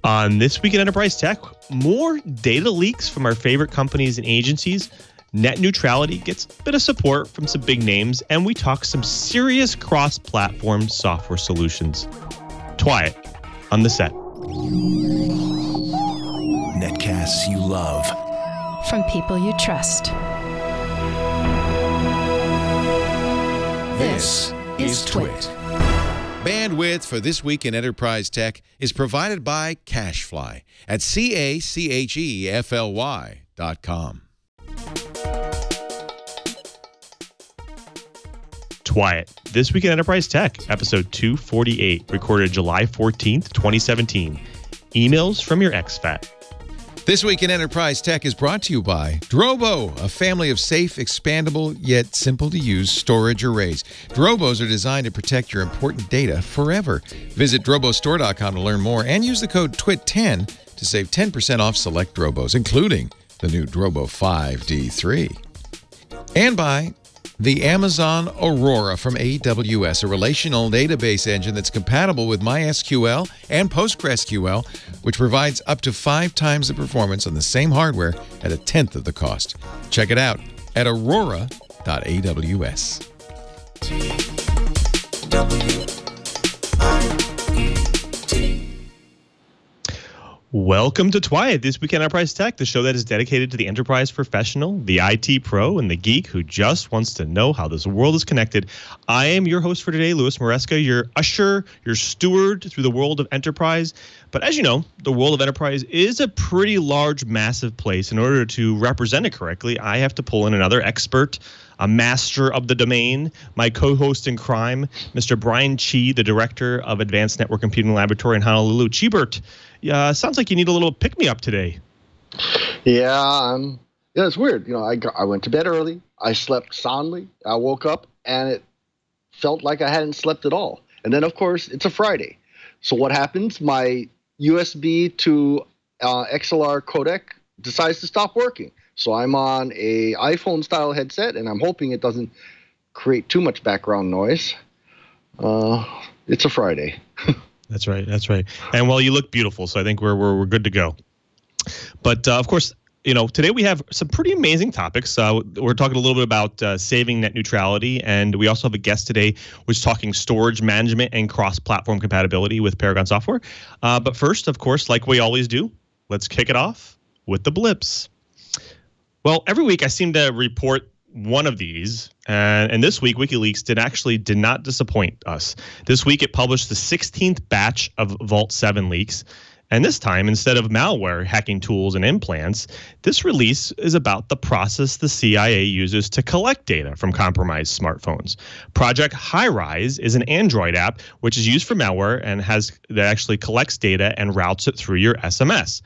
On This Week in Enterprise Tech, more data leaks from our favorite companies and agencies. Net neutrality gets a bit of support from some big names, and we talk some serious cross-platform software solutions. Twiat on the set. Netcasts you love. From people you trust. This is Twit. Bandwidth for This Week in Enterprise Tech is provided by CacheFly at CacheFly.com. Twiat, This Week in Enterprise Tech, episode 248, recorded July 14th, 2017. Emails from your exFAT. This Week in Enterprise Tech is brought to you by Drobo, a family of safe, expandable, yet simple-to-use storage arrays. Drobos are designed to protect your important data forever. Visit drobostore.com to learn more and use the code TWIT10 to save 10% off select Drobos, including the new Drobo 5D3. And by the Amazon Aurora from AWS, a relational database engine that's compatible with MySQL and PostgreSQL, which provides up to 5 times the performance on the same hardware at 1/10 of the cost. Check it out at aurora.aws. Welcome to Twiat, This Week in Enterprise Tech, the show that is dedicated to the enterprise professional, the IT pro, and the geek who just wants to know how this world is connected. I am your host for today, Louis Maresca, your usher, your steward through the world of enterprise. But as you know, the world of enterprise is a pretty large, massive place. In order to represent it correctly, I have to pull in another expert, a master of the domain, my co-host in crime, Mr. Brian Chi, the director of Advanced Network Computing Laboratory in Honolulu. Chibert, sounds like you need a little pick-me-up today. Yeah, it's weird. You know, I went to bed early. I slept soundly. I woke up, and it felt like I hadn't slept at all. And then, of course, it's a Friday. So what happens? My USB to XLR codec decides to stop working. So I'm on a iPhone-style headset, and I'm hoping it doesn't create too much background noise. It's a Friday. That's right. That's right. And well, you look beautiful, so I think we're good to go. But of course, you know, today we have some pretty amazing topics. We're talking a little bit about saving net neutrality, and we also have a guest today who's talking storage management and cross-platform compatibility with Paragon software. But first, of course, like we always do, let's kick it off with the blips. Well, every week I seem to report one of these, and this week WikiLeaks did not disappoint us. This week it published the 16th batch of Vault 7 leaks, and this time, instead of malware hacking tools and implants, this release is about the process the CIA uses to collect data from compromised smartphones. Project HiRise is an Android app which is used for malware and that actually collects data and routes it through your SMS.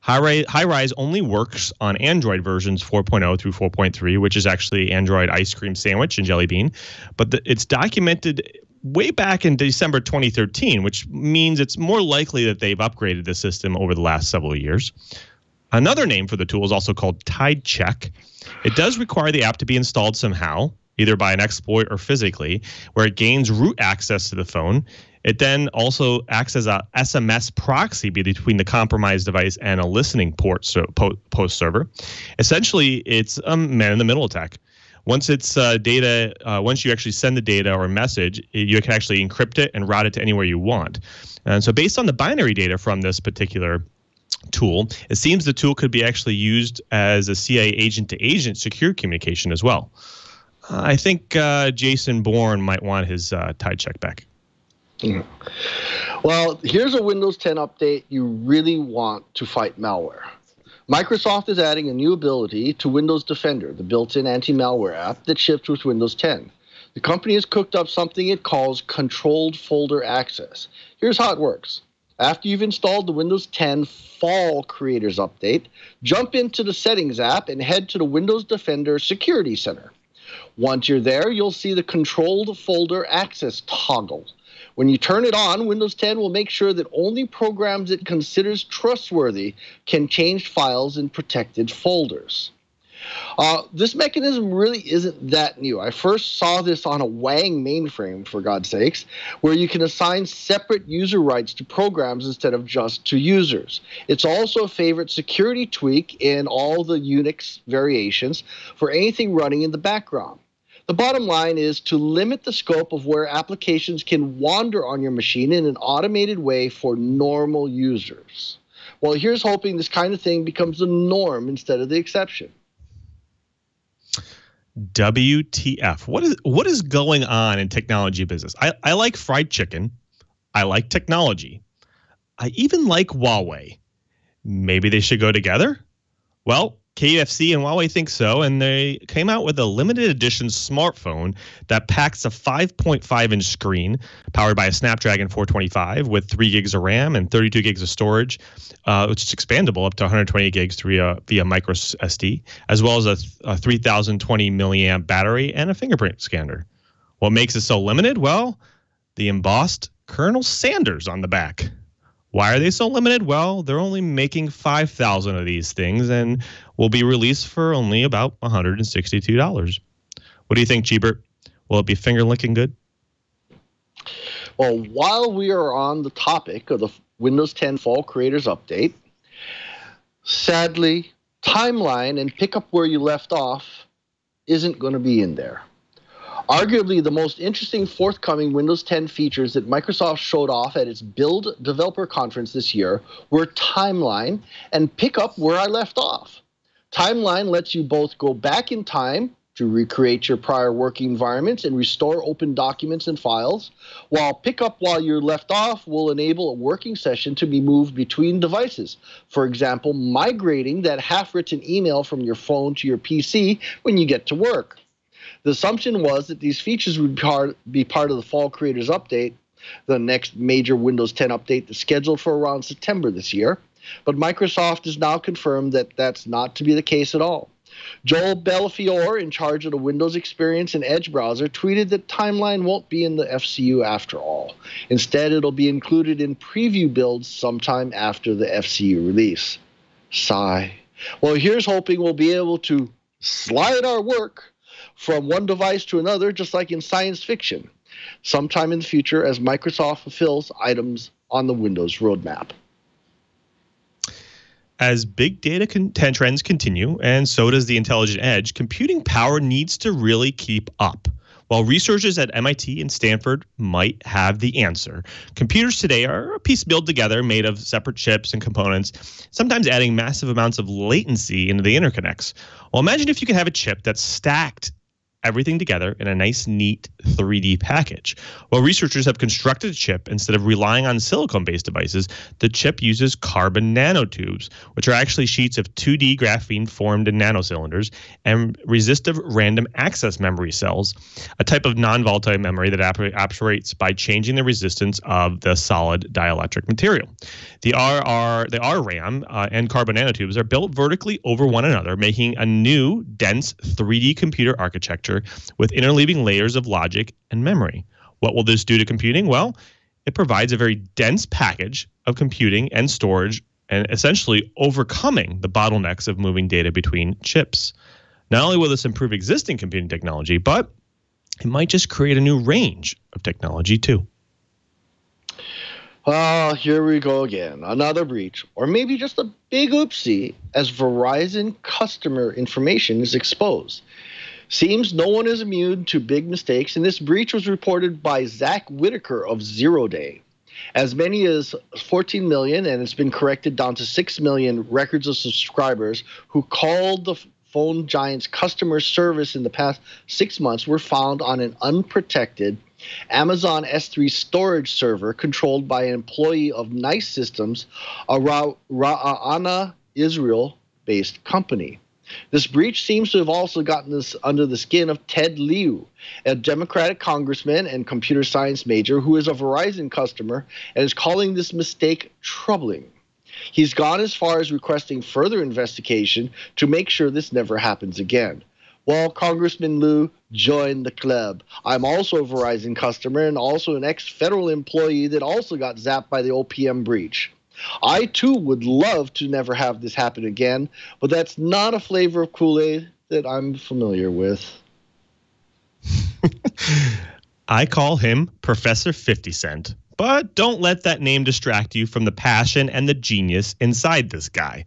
HiRise only works on Android versions 4.0 through 4.3, which is actually Android Ice Cream Sandwich and Jelly Bean. But it's documented way back in December 2013, which means it's more likely that they've upgraded the system over the last several years. Another name for the tool is also called TideCheck. It does require the app to be installed somehow, either by an exploit or physically, where it gains root access to the phone. It then also acts as a SMS proxy between the compromised device and a listening post server. Essentially, it's a man-in-the-middle attack. Once it's once you actually send the data or a message, you can actually encrypt it and route it to anywhere you want. And so based on the binary data from this particular tool, it seems the tool could be actually used as a CIA agent-to-agent secure communication as well. I think Jason Bourne might want his TideCheck back. Well, here's a Windows 10 update you really want to fight malware. Microsoft is adding a new ability to Windows Defender, the built-in anti-malware app that ships with Windows 10. The company has cooked up something it calls controlled folder access. Here's how it works. After you've installed the Windows 10 Fall Creators Update, jump into the Settings app and head to the Windows Defender Security Center. Once you're there, you'll see the controlled folder access toggle. When you turn it on, Windows 10 will make sure that only programs it considers trustworthy can change files in protected folders. This mechanism really isn't that new. I first saw this on a Wang mainframe, for God's sakes, where you can assign separate user rights to programs instead of just to users. It's also a favorite security tweak in all the Unix variations for anything running in the background. The bottom line is to limit the scope of where applications can wander on your machine in an automated way for normal users. Well, here's hoping this kind of thing becomes the norm instead of the exception. WTF. What is going on in technology business? I like fried chicken. I like technology. I even like Huawei. Maybe they should go together? Well, KFC and Huawei think so, and they came out with a limited edition smartphone that packs a 5.5-inch screen powered by a Snapdragon 425 with 3 gigs of RAM and 32 gigs of storage, which is expandable up to 128 gigs via micro SD, as well as a 3020 milliamp battery and a fingerprint scanner. What makes it so limited? Well, the embossed Colonel Sanders on the back. Why are they so limited? Well, they're only making 5,000 of these things and will be released for only about $162. What do you think, Gbert? Will it be finger-licking good? Well, while we are on the topic of the Windows 10 Fall Creators Update, sadly, Timeline and Pick Up Where You Left Off isn't going to be in there. Arguably, the most interesting forthcoming Windows 10 features that Microsoft showed off at its Build Developer Conference this year were Timeline and Pick Up Where I Left Off. Timeline lets you both go back in time to recreate your prior working environments and restore open documents and files, while Pick Up While You're Left Off will enable a working session to be moved between devices. For example, migrating that half-written email from your phone to your PC when you get to work. The assumption was that these features would be part of the Fall Creators Update, the next major Windows 10 update that's scheduled for around September this year. But Microsoft has now confirmed that that's not to be the case at all. Joel Bellafiore, in charge of the Windows Experience and Edge browser, tweeted that Timeline won't be in the FCU after all. Instead, it'll be included in preview builds sometime after the FCU release. Sigh. Well, here's hoping we'll be able to slide our work from one device to another, just like in science fiction, sometime in the future as Microsoft fulfills items on the Windows roadmap. As big data trends continue, and so does the intelligent edge, computing power needs to really keep up. While researchers at MIT and Stanford might have the answer, computers today are a piece built together made of separate chips and components, sometimes adding massive amounts of latency into the interconnects. Well, imagine if you could have a chip that's stacked everything together in a nice, neat 3D package. While researchers have constructed a chip instead of relying on silicon-based devices, the chip uses carbon nanotubes, which are actually sheets of 2D graphene formed in nanocylinders, and resistive random access memory cells, a type of non-volatile memory that operates by changing the resistance of the solid dielectric material. The RRAM and carbon nanotubes are built vertically over one another, making a new, dense 3D computer architecture with interleaving layers of logic and memory. What will this do to computing? Well, it provides a very dense package of computing and storage, and essentially overcoming the bottlenecks of moving data between chips. Not only will this improve existing computing technology, but it might just create a new range of technology too. Well, here we go again. Another breach, or maybe just a big oopsie, as Verizon customer information is exposed. Seems no one is immune to big mistakes, and this breach was reported by Zach Whitaker of Zero Day. As many as 14 million, and it's been corrected down to 6 million records of subscribers who called the phone giant's customer service in the past 6 months were found on an unprotected Amazon S3 storage server controlled by an employee of NICE Systems, a Ra'ana Israel-based company. This breach seems to have also gotten this under the skin of Ted Lieu, a Democratic congressman and computer science major who is a Verizon customer and is calling this mistake troubling. He's gone as far as requesting further investigation to make sure this never happens again. Well, Congressman Lieu, join the club. I'm also a Verizon customer and also an ex-federal employee that also got zapped by the OPM breach. I too would love to never have this happen again, but that's not a flavor of Kool-Aid that I'm familiar with. I call him Professor 50 Cent, but don't let that name distract you from the passion and the genius inside this guy.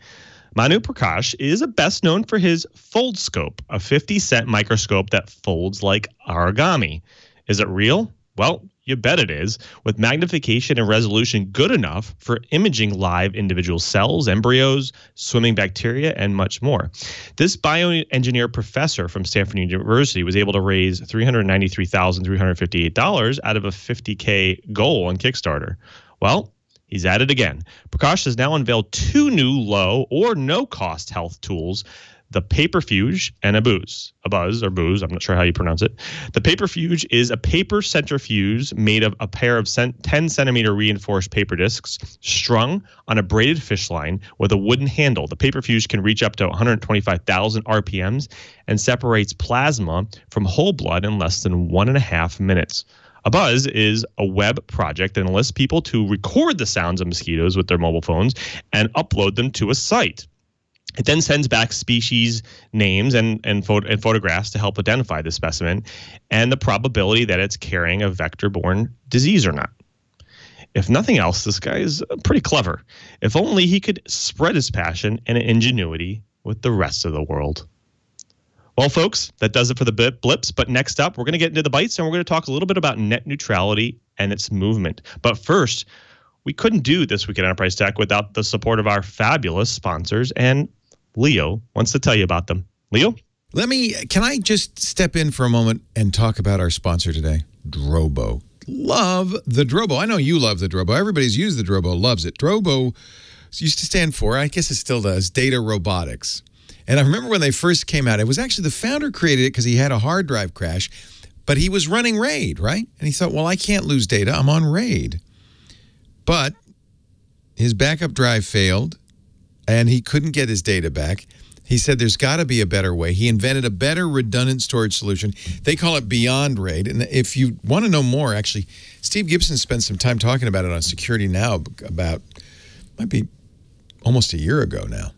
Manu Prakash is best known for his Foldscope, a 50-cent microscope that folds like origami. Is it real? Well, you bet it is, with magnification and resolution good enough for imaging live individual cells, embryos, swimming bacteria, and much more. This bioengineer professor from Stanford University was able to raise $393,358 out of a $50K goal on Kickstarter. Well, he's at it again. Prakash has now unveiled 2 new low or no-cost health tools, the Paperfuge and a Booze, I'm not sure how you pronounce it. The Paperfuge is a paper centrifuge made of a pair of 10-centimeter reinforced paper discs strung on a braided fish line with a wooden handle. The Paperfuge can reach up to 125,000 RPMs and separates plasma from whole blood in less than 1.5 minutes. A Buzz is a web project that enlists people to record the sounds of mosquitoes with their mobile phones and upload them to a site. It then sends back species names and photographs to help identify the specimen and the probability that it's carrying a vector-borne disease or not. If nothing else, this guy is pretty clever. If only he could spread his passion and ingenuity with the rest of the world. Well, folks, that does it for the blips. But next up, we're going to get into the bites, and we're going to talk a little bit about net neutrality and its movement. But first, we couldn't do This Week at Enterprise Tech without the support of our fabulous sponsors, and Leo wants to tell you about them. Leo? Can I just step in for a moment and talk about our sponsor today, Drobo. Love the Drobo. I know you love the Drobo. Everybody's used the Drobo, loves it. Drobo used to stand for, I guess it still does, data robotics. And I remember when they first came out, it was actually the founder created it because he had a hard drive crash, but he was running RAID, right? And he thought, well, I can't lose data. I'm on RAID. But his backup drive failed, and he couldn't get his data back. He said there's got to be a better way. He invented a better redundant storage solution. They call it Beyond RAID. And if you want to know more, actually, Steve Gibson spent some time talking about it on Security Now might be almost a year ago now.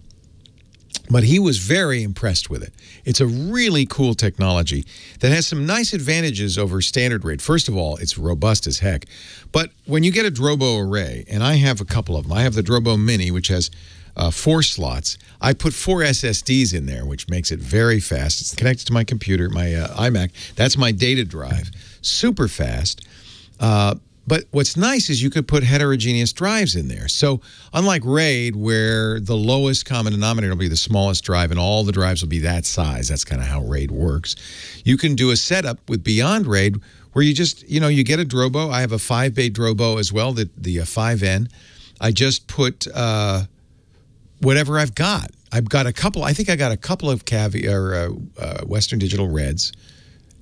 But he was very impressed with it. It's a really cool technology that has some nice advantages over standard RAID. First of all, it's robust as heck. But when you get a Drobo array, and I have a couple of them. I have the Drobo Mini, which has 4 slots. I put 4 SSDs in there, which makes it very fast. It's connected to my computer, my iMac. That's my data drive. Super fast. But what's nice is you could put heterogeneous drives in there. So unlike RAID, where the lowest common denominator will be the smallest drive and all the drives will be that size, that's kind of how RAID works, you can do a setup with Beyond RAID where you just, you get a Drobo. I have a 5-bay Drobo as well, the 5N. I just put whatever I've got. I've got a couple, I think I got a couple of Western Digital Reds,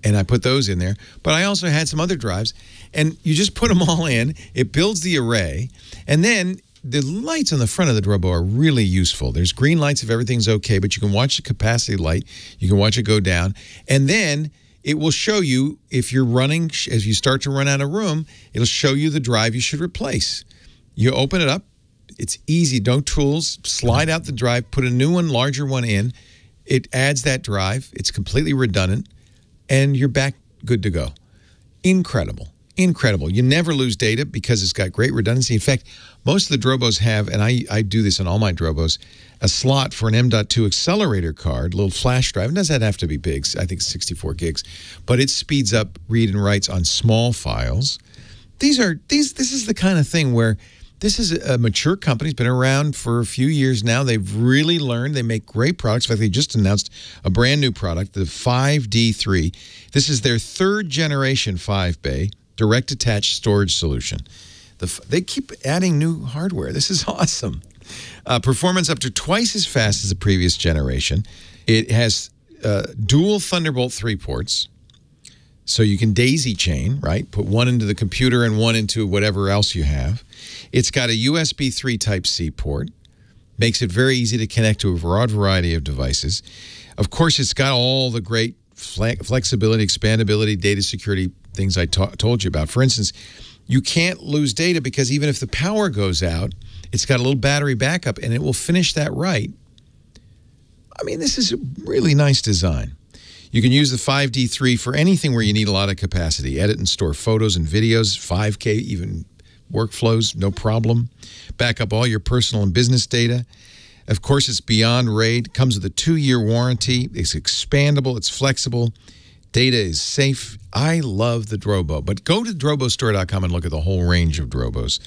and I put those in there. But I also had some other drives, and you just put them all in. It builds the array, and then the lights on the front of the Drobo are really useful. There's green lights if everything's okay, but you can watch the capacity light. You can watch it go down, and then it will show you if you're running, as you start to run out of room, it'll show you the drive you should replace. You open it up. It's easy. No tools. Slide out the drive. Put a new one, larger one in. It adds that drive. It's completely redundant. And you're back good to go. Incredible. Incredible. You never lose data because it's got great redundancy. In fact, most of the Drobos have, and I do this on all my Drobos, a slot for an M.2 accelerator card, a little flash drive. It doesn't have to be big. I think it's 64 gigs. But it speeds up read and writes on small files. This is the kind of thing where this is a mature company. It's been around for a few years now. They've really learned. They make great products. In fact, they just announced a brand new product, the 5D3. This is their 3rd generation 5-bay direct attached storage solution. They keep adding new hardware. This is awesome. Performance up to twice as fast as the previous generation. It has dual Thunderbolt 3 ports. So you can daisy chain, right? Put one into the computer and one into whatever else you have. It's got a USB 3 Type-C port. Makes it very easy to connect to a broad variety of devices. Of course, it's got all the great flexibility, expandability, data security things I told you about. For instance, you can't lose data because even if the power goes out It's got a little battery backup, and it will finish that right. I mean, this is a really nice design. You can use the 5D3 for anything where you need a lot of capacity. Edit and store photos and videos, 5K, even workflows, no problem. Back up all your personal and business data. Of course, it's beyond RAID. Comes with a 2-year warranty. It's expandable. It's flexible. Data is safe. I love the Drobo. But go to drobostore.com and look at the whole range of Drobos.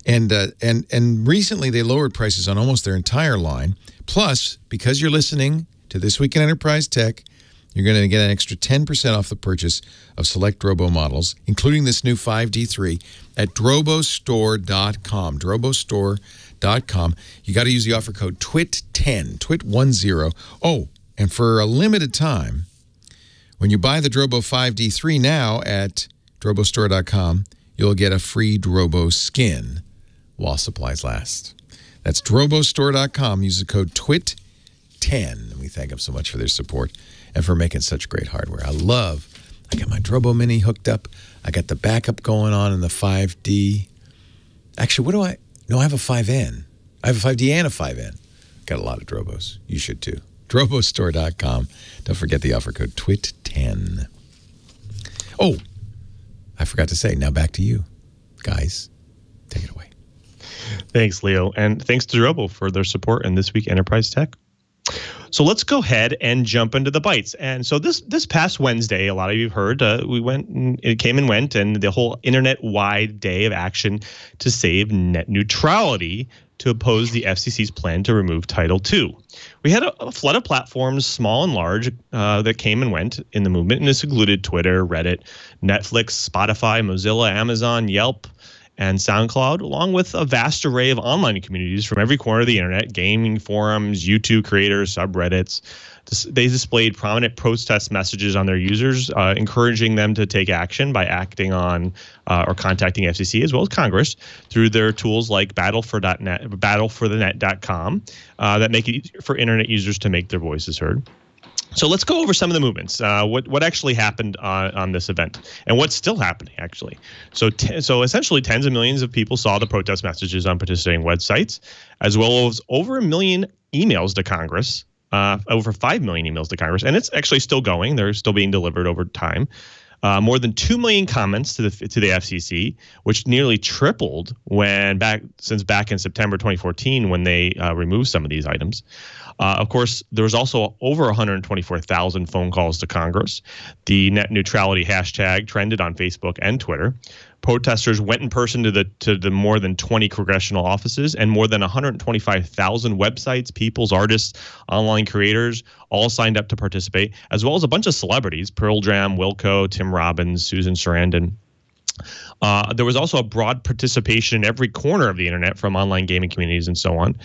And recently they lowered prices on almost their entire line. Plus, because you're listening to This Week in Enterprise Tech, you're going to get an extra 10% off the purchase of select Drobo models, including this new 5D3 at drobostore.com. Drobostore.com. You got to use the offer code TWIT10, TWIT10. Oh, and for a limited time, when you buy the Drobo 5D3 now at drobostore.com, you'll get a free Drobo skin while supplies last. That's drobostore.com. Use the code TWIT10. And we thank them so much for their support and for making such great hardware. I got my Drobo Mini hooked up. I got the backup going on in the 5D. Actually, No, I have a 5N. I have a 5D and a 5N. Got a lot of Drobos. You should too. Drobostore.com. Don't forget the offer code TWIT10. Oh, I forgot to say, now back to you. Guys, take it away. Thanks, Leo. And thanks to Drobo for their support in This Week Enterprise Tech. So let's go ahead and jump into the bites. And so this past Wednesday, a lot of you have heard, it came and went, and the whole internet-wide day of action to save net neutrality to oppose the FCC's plan to remove Title II. We had a flood of platforms, small and large, that came and went in the movement, and this included Twitter, Reddit, Netflix, Spotify, Mozilla, Amazon, Yelp, and SoundCloud, along with a vast array of online communities from every corner of the internet, gaming forums, YouTube creators, subreddits. They displayed prominent protest messages on their users, encouraging them to take action by acting on or contacting FCC as well as Congress through their tools like battleforthenet.com that make it easier for internet users to make their voices heard. So let's go over some of the movements, what actually happened on this event and what's still happening, actually. So essentially tens of millions of people saw the protest messages on participating websites, as well as over 1 million emails to Congress, over 5 million emails to Congress. And it's actually still going. They're still being delivered over time. More than 2 million comments to the FCC, which nearly tripled since back in September 2014 when they removed some of these items. Of course, there was also over 124,000 phone calls to Congress. The net neutrality hashtag trended on Facebook and Twitter. Protesters went in person to the more than 20 congressional offices, and more than 125,000 websites, peoples, artists, online creators all signed up to participate, as well as a bunch of celebrities: Pearl Jam, Wilco, Tim Robbins, Susan Sarandon. There was also a broad participation in every corner of the internet from online gaming communities and so on.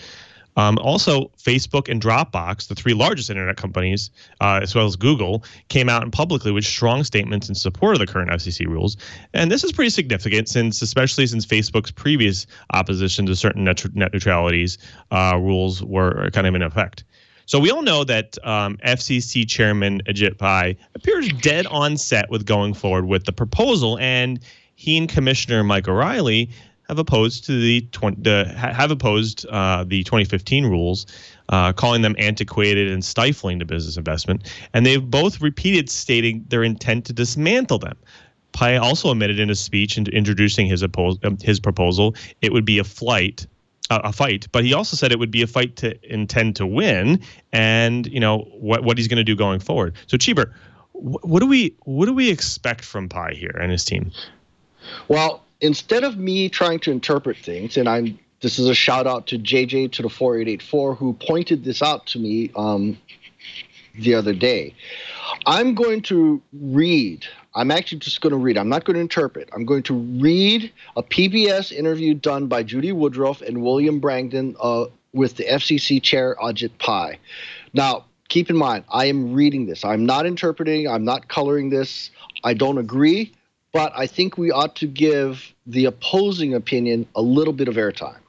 Also, Facebook and Dropbox, the 3 largest internet companies, as well as Google, came out publicly with strong statements in support of the current FCC rules. And this is pretty significant, especially since Facebook's previous opposition to certain net neutralities rules were kind of in effect. So we all know that FCC Chairman Ajit Pai appears dead on set with going forward with the proposal, and he and Commissioner Mike O'Reilly have opposed the 2015 rules, calling them antiquated and stifling to business investment. And they've both repeated stating their intent to dismantle them. Pai also admitted in a speech introducing his proposal it would be a fight, but he also said it would be a fight to intend to win, and what he's going to do going forward. So, Cheever, what do we expect from Pai here and his team? Well, instead of me trying to interpret things, and this is a shout out to JJ to the 4884 who pointed this out to me the other day. I'm going to read. I'm actually just going to read. I'm not going to interpret. I'm going to read a PBS interview done by Judy Woodruff and William Bragdon with the FCC chair Ajit Pai. Now, keep in mind, I am reading this. I'm not interpreting. I'm not coloring this. I don't agree. But I think we ought to give the opposing opinion a little bit of airtime.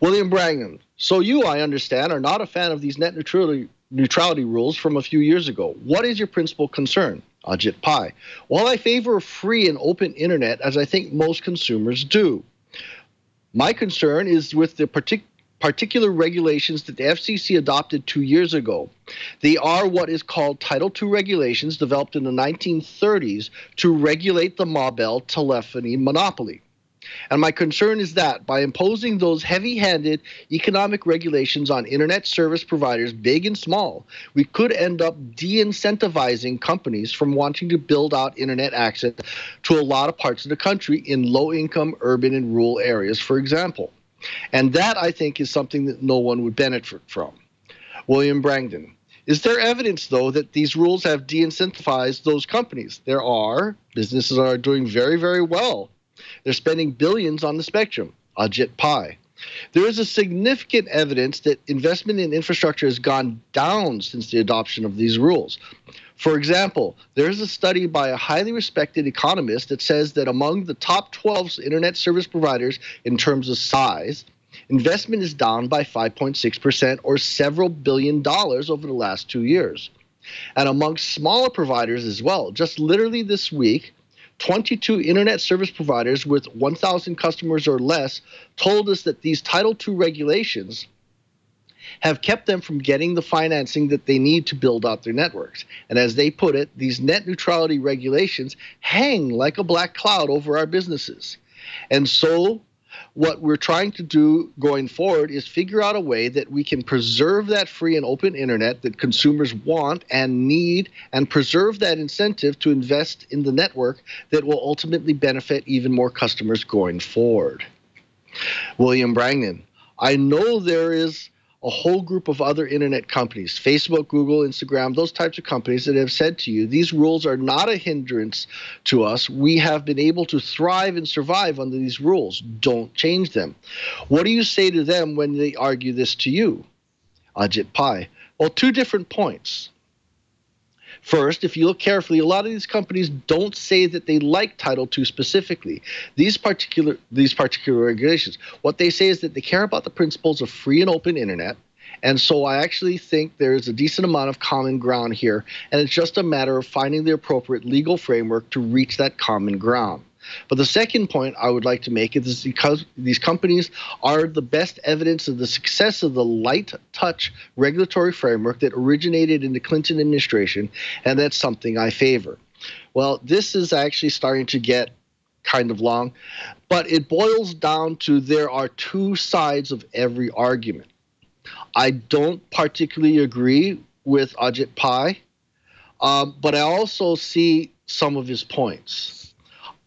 William Bragdon, so you, I understand, are not a fan of these net neutrality rules from a few years ago. What is your principal concern? Ajit Pai, while I favor a free and open internet, as I think most consumers do, My concern is with the particular regulations that the FCC adopted 2 years ago. They are what is called Title II regulations developed in the 1930s to regulate the mobile telephony monopoly. And my concern is that by imposing those heavy-handed economic regulations on internet service providers, big and small, we could end up de-incentivizing companies from wanting to build out internet access to a lot of parts of the country in low-income urban and rural areas, for example. And that, I think, is something that no one would benefit from. William Brangden. Is there evidence, though, that these rules have de-incentivized those companies? There are. Businesses are doing very, very well. They're spending billions on the spectrum. Ajit Pai. There is a significant evidence that investment in infrastructure has gone down since the adoption of these rules. For example, there is a study by a highly respected economist that says that among the top 12 internet service providers in terms of size, investment is down by 5.6% or several $billions over the last 2 years. And amongst smaller providers as well, just literally this week, 22 internet service providers with 1,000 customers or less told us that these Title II regulations have kept them from getting the financing that they need to build out their networks. And as they put it, these net neutrality regulations hang like a black cloud over our businesses. And so what we're trying to do going forward is figure out a way that we can preserve that free and open internet that consumers want and need, and preserve that incentive to invest in the network that will ultimately benefit even more customers going forward. William Brangden. I know there is a whole group of other internet companies, Facebook, Google, Instagram, those types of companies that have said to you, these rules are not a hindrance to us. We have been able to thrive and survive under these rules. Don't change them. What do you say to them when they argue this to you? Ajit Pai. Well, 2 different points. First, if you look carefully, a lot of these companies don't say that they like Title II specifically, these particular regulations. What they say is that they care about the principles of free and open internet. And so I actually think there is a decent amount of common ground here, and it's just a matter of finding the appropriate legal framework to reach that common ground. But the second point I would like to make is because these companies are the best evidence of the success of the light touch regulatory framework that originated in the Clinton administration, and that's something I favor. Well, this is actually starting to get kind of long, but it boils down to there are 2 sides of every argument. I don't particularly agree with Ajit Pai, but I also see some of his points.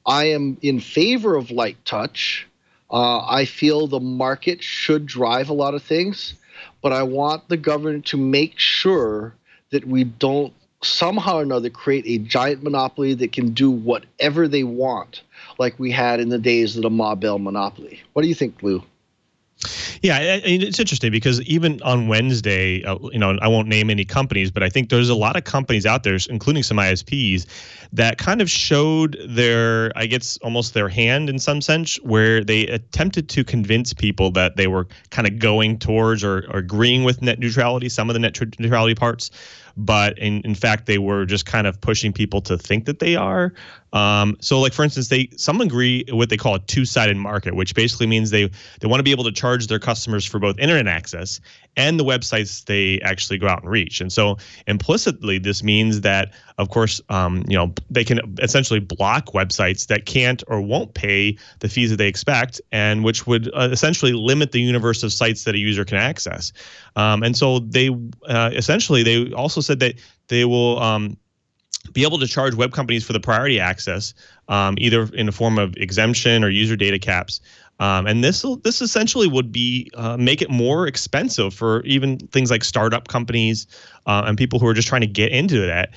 I am in favor of light touch. I feel the market should drive a lot of things, but I want the government to make sure that we don't somehow or another create a giant monopoly that can do whatever they want, like we had in the days of the mobile monopoly. What do you think, Lou? Yeah, it's interesting because even on Wednesday, I won't name any companies, but I think there's a lot of companies out there, including some ISPs, that kind of showed their, I guess, almost their hand in some sense, where they attempted to convince people that they were kind of going towards or agreeing with net neutrality, some of the net neutrality parts. But in fact, they were just kind of pushing people to think that they are. So like, for instance, some agree what they call a 2-sided market, which basically means they want to be able to charge their customers for both internet access and the websites they actually go out and reach. And so implicitly, this means that, of course, they can essentially block websites that can't or won't pay the fees that they expect, and which would essentially limit the universe of sites that a user can access. And so they also said that they will be able to charge web companies for the priority access, either in the form of exemption or user data caps. And this essentially would be make it more expensive for even things like startup companies and people who are just trying to get into that,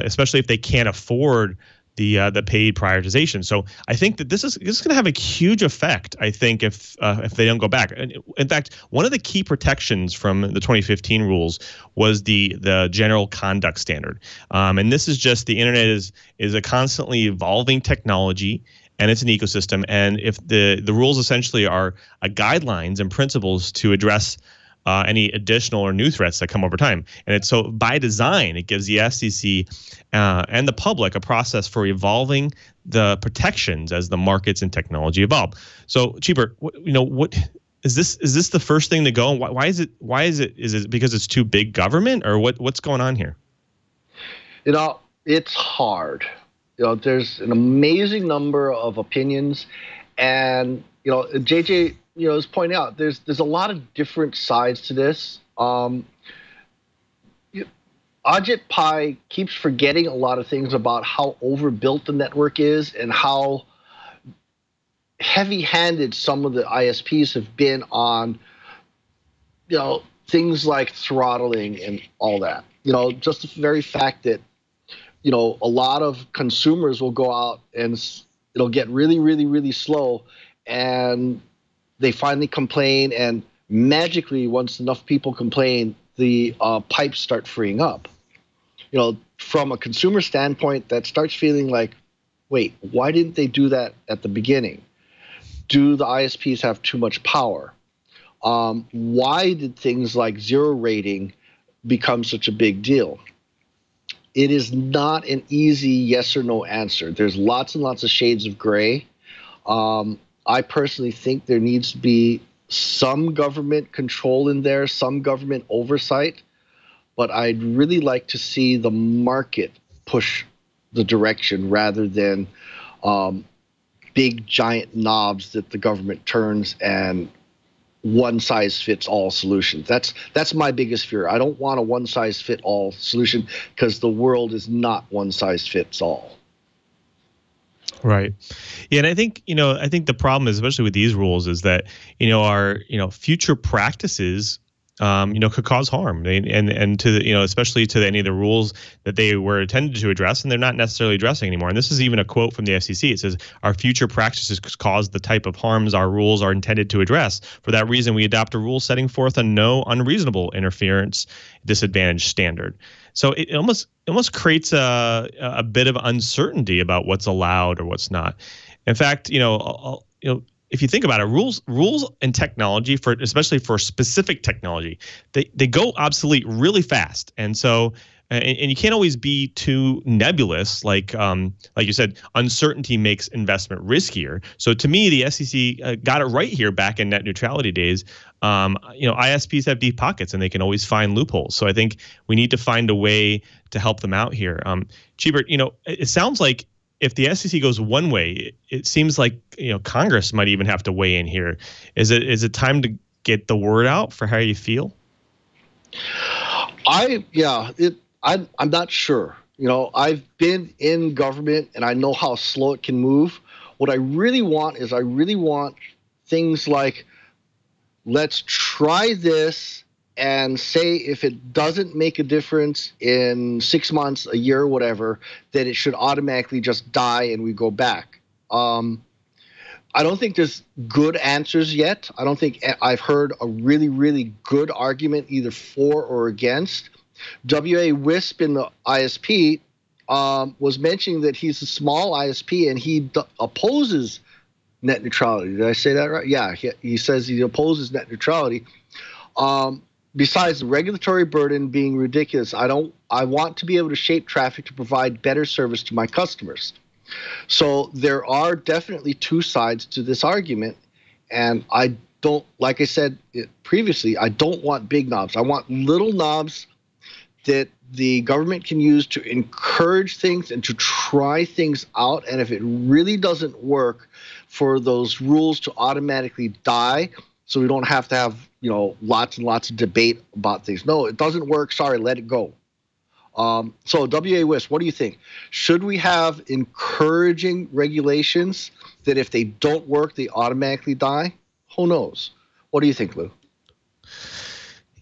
especially if they can't afford the paid prioritization. So I think that this is going to have a huge effect, I think, if they don't go back. And in fact, one of the key protections from the 2015 rules was the general conduct standard. And this is just the internet is a constantly evolving technology, and it's an ecosystem. And if the rules essentially are guidelines and principles to address any additional or new threats that come over time. And it's so by design, it gives the FCC and the public a process for evolving the protections as the markets and technology evolve. So, Cheaper, what is this? Is this the first thing to go? And why is it? Is it because it's too big government, or what's going on here? It's hard. There's an amazing number of opinions, and JJ, is pointing out there's a lot of different sides to this. Ajit Pai keeps forgetting a lot of things about how overbuilt the network is and how heavy-handed some of the ISPs have been on, things like throttling and all that. Just the very fact that, a lot of consumers will go out and it'll get really, really, really slow, and they finally complain, and magically, once enough people complain, the pipes start freeing up. From a consumer standpoint, that starts feeling like, wait, why didn't they do that at the beginning? Do the ISPs have too much power? Why did things like zero rating become such a big deal? It is not an easy yes or no answer. There's lots and lots of shades of gray. I personally think there needs to be some government control in there, some government oversight, but I'd really like to see the market push the direction rather than big giant knobs that the government turns and one size fits all solutions. That's my biggest fear. I don't want a one size fit all solution because the world is not one size fits all. Right. Yeah, and I think the problem is, especially with these rules, is that our future practices could cause harm, and to especially to any of the rules that they were intended to address, and they're not necessarily addressing anymore. And this is even a quote from the FCC. It says, "Our future practices cause the type of harms our rules are intended to address. For that reason, we adopt a rule setting forth a no unreasonable interference disadvantage standard." So it almost creates a bit of uncertainty about what's allowed or what's not. In fact, if you think about it, rules and technology, especially for specific technology, they go obsolete really fast. And so, and you can't always be too nebulous. Like you said, uncertainty makes investment riskier. So to me, the SEC got it right here back in net neutrality days. ISPs have deep pockets and they can always find loopholes. So I think we need to find a way to help them out here. Cheebert, it sounds like if the SEC goes one way, it seems like Congress might even have to weigh in here. Is it time to get the word out for how you feel? I'm not sure. I've been in government and I know how slow it can move. What I really want is things like, let's try this and say if it doesn't make a difference in 6 months, a year, whatever, that it should automatically just die and we go back. I don't think there's good answers yet. I don't think I've heard a really, really good argument either for or against. W.A. Wisp in the ISP was mentioning that he's a small ISP and he opposes net neutrality. Did I say that right? Yeah, he says he opposes net neutrality. Besides the regulatory burden being ridiculous, I want to be able to shape traffic to provide better service to my customers. So there are definitely two sides to this argument, and I don't, like I said previously, I don't want big knobs. I want little knobs that the government can use to encourage things and to try things out, and if it really doesn't work, for those rules to automatically die so we don't have to have lots and lots of debate about things. No, it doesn't work. Sorry, let it go. So W.A. Wisp, what do you think? Should we have encouraging regulations that if they don't work, they automatically die? Who knows? What do you think, Lou?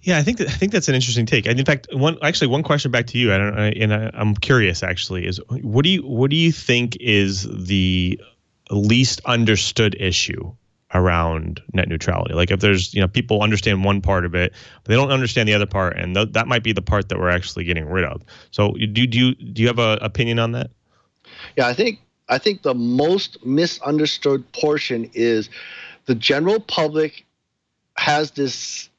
Yeah, I think that's an interesting take. And in fact, one question back to you, I'm curious actually, is what do you think is the least understood issue around net neutrality? Like if there's people understand one part of it, but they don't understand the other part, and that might be the part that we're actually getting rid of. So do you have an opinion on that? Yeah, I think the most misunderstood portion is the general public has this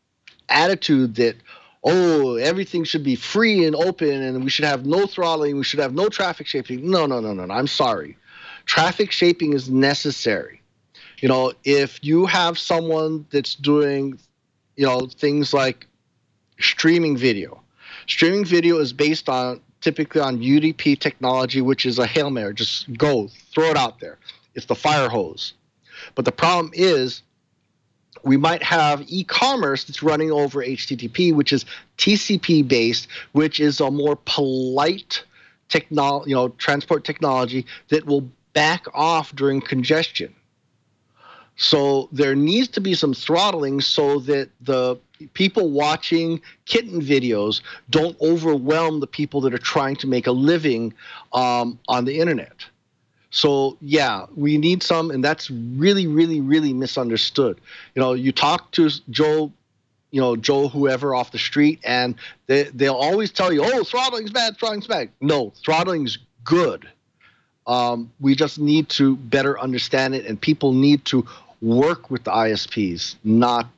attitude that, oh, everything should be free and open and we should have no throttling, we should have no traffic shaping. No. I'm sorry. Traffic shaping is necessary. If you have someone that's doing, things like streaming video is based typically on UDP technology, which is a Hail Mary. Just go, throw it out there. It's the fire hose. But the problem is we might have e-commerce that's running over HTTP, which is TCP based, which is a more polite transport technology that will back off during congestion. So there needs to be some throttling so that the people watching kitten videos don't overwhelm the people that are trying to make a living on the internet. So yeah, we need some, and that's really, really, really misunderstood. You talk to Joe whoever off the street, and they'll always tell you, oh, throttling's bad, throttling's bad. No, throttling's good. We just need to better understand it, and people need to work with the ISPs, not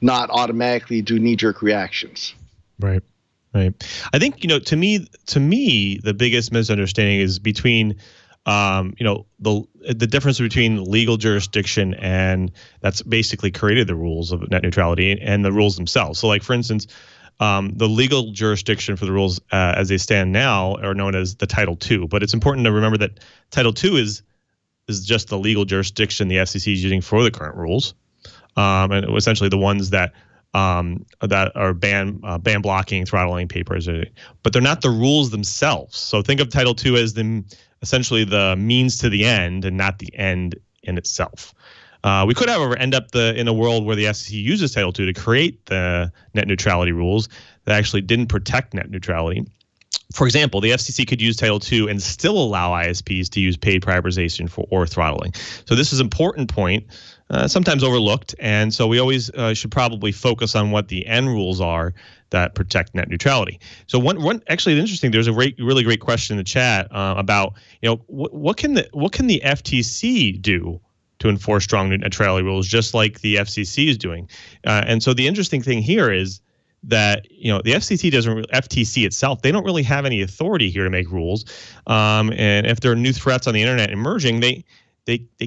automatically do knee-jerk reactions. Right. I think to me the biggest misunderstanding is between the difference between legal jurisdiction, and that's basically created the rules of net neutrality, and the rules themselves. So, like for instance, the legal jurisdiction for the rules as they stand now are known as the Title II. But it's important to remember that Title II is just the legal jurisdiction the FCC is using for the current rules, and essentially the ones that are ban blocking, throttling papers, but they're not the rules themselves. So think of Title II as essentially the means to the end, and not the end in itself. We could, however, end up in a world where the FCC uses Title II to create the net neutrality rules that actually didn't protect net neutrality. For example, the FCC could use Title II and still allow ISPs to use paid prioritization or throttling. So this is an important point, sometimes overlooked, and so we always should probably focus on what the end rules are that protect net neutrality. So one actually interesting. There's a really great question in the chat about what can the FTC do to enforce strong net neutrality rules, just like the FCC is doing. And so the interesting thing here is that the FTC itself, they don't really have any authority here to make rules. And if there are new threats on the internet emerging, they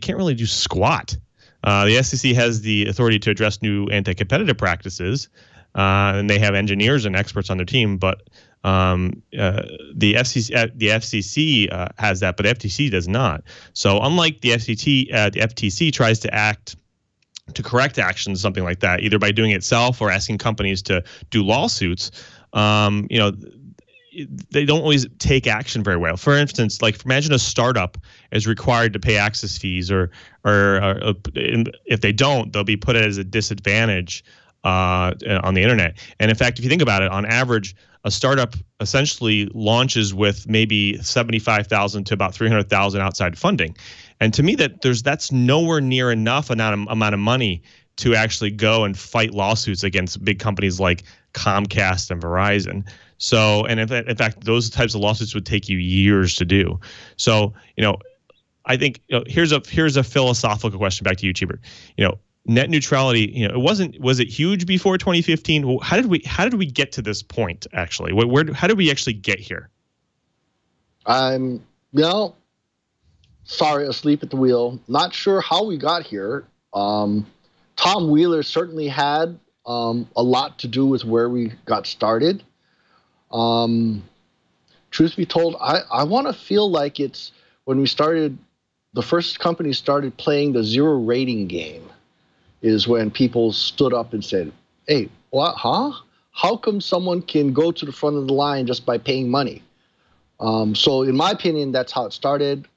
can't really do squat. The FCC has the authority to address new anti-competitive practices, and they have engineers and experts on their team. But the FCC has that, but FTC does not. So unlike the FTC tries to act to correct actions, something like that, either by doing it itself or asking companies to do lawsuits, they don't always take action very well. For instance, like imagine a startup is required to pay access fees, or if they don't, they'll be put as a disadvantage on the internet. And in fact, if you think about it, on average, a startup essentially launches with maybe $75,000 to about $300,000 outside funding. And to me, that's nowhere near enough amount of money to actually go and fight lawsuits against big companies like Comcast and Verizon. So, and in fact, those types of lawsuits would take you years to do. So, I think here's a philosophical question back to you, Cheever. Net neutrality, was it huge before 2015? Well, how did we get to this point? Actually, how did we actually get here? Sorry, asleep at the wheel. Not sure how we got here. Tom Wheeler certainly had a lot to do with where we got started. Truth be told, I want to feel like it's when we started, the first company started playing the zero rating game, is when people stood up and said, hey, what, huh? How come someone can go to the front of the line just by paying money? So in my opinion, that's how it started.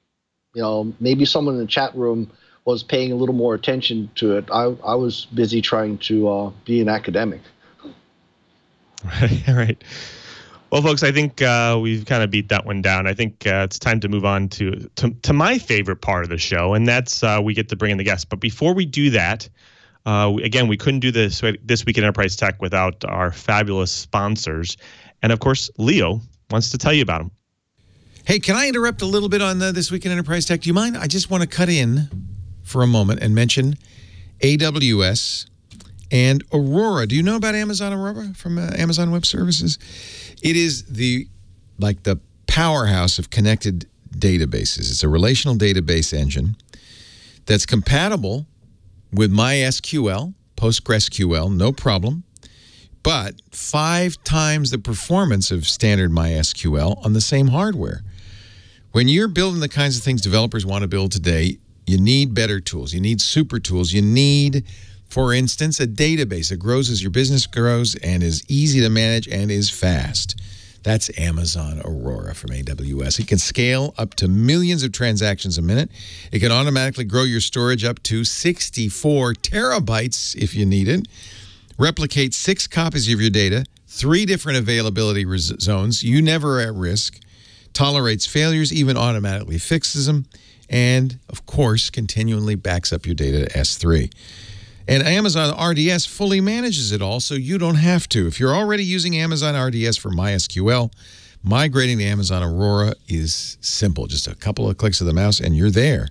Maybe someone in the chat room was paying a little more attention to it. I was busy trying to be an academic. Right. Well, folks, I think we've kind of beat that one down. I think it's time to move on to my favorite part of the show, and that's we get to bring in the guests. But before we do that, again, we couldn't do this Week in Enterprise Tech without our fabulous sponsors. And, of course, Leo wants to tell you about them. Hey, can I interrupt a little bit on This Week in Enterprise Tech? Do you mind? I just want to cut in for a moment and mention AWS and Aurora. Do you know about Amazon Aurora from Amazon Web Services? It is the powerhouse of connected databases. It's a relational database engine that's compatible with MySQL, PostgreSQL, no problem, but 5 times the performance of standard MySQL on the same hardware. When you're building the kinds of things developers want to build today, you need better tools. You need super tools. You need, for instance, a database that grows as your business grows and is easy to manage and is fast. That's Amazon Aurora from AWS. It can scale up to millions of transactions a minute. It can automatically grow your storage up to 64 terabytes if you need it. Replicate 6 copies of your data, 3 different availability zones. You never are at risk. Tolerates failures, even automatically fixes them. And, of course, continually backs up your data to S3. And Amazon RDS fully manages it all, so you don't have to. If you're already using Amazon RDS for MySQL, migrating to Amazon Aurora is simple. Just a couple of clicks of the mouse, and you're there.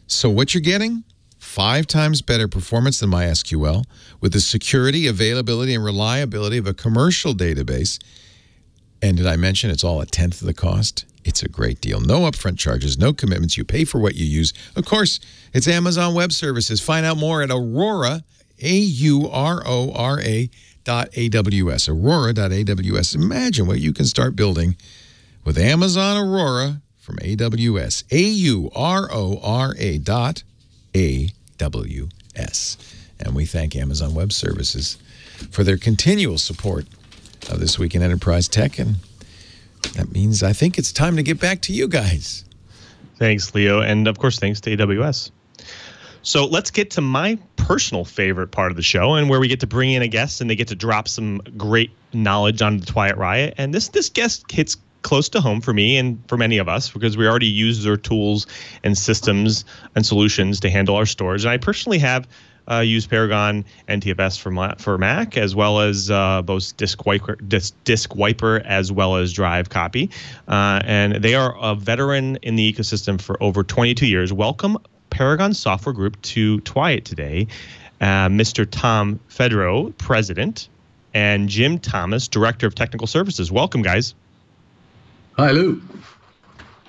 So what you're getting? 5 times better performance than MySQL with the security, availability, and reliability of a commercial database. And did I mention it's all 1/10 of the cost? It's a great deal. No upfront charges, no commitments. You pay for what you use. Of course, it's Amazon Web Services. Find out more at Aurora, AURORA.AWS. Aurora.AWS. Imagine what you can start building with Amazon Aurora from AWS. AURORA.AWS. And we thank Amazon Web Services for their continual support of This Week in Enterprise Tech. And that means I think it's time to get back to you guys. Thanks, Leo. And, of course, thanks to AWS. So let's get to my personal favorite part of the show, and where we get to bring in a guest and they get to drop some great knowledge on the Twilight Riot. And this guest hits close to home for me and for many of us because we already use their tools and systems and solutions to handle our storage. And I personally have use Paragon NTFS for Mac, as well as both disk wiper as well as drive copy. And they are a veteran in the ecosystem for over 22 years. Welcome, Paragon Software Group, to Twilight today. Mr. Tom Fedro, President, and Jim Thomas, Director of Technical Services. Welcome, guys. Hi, Lou.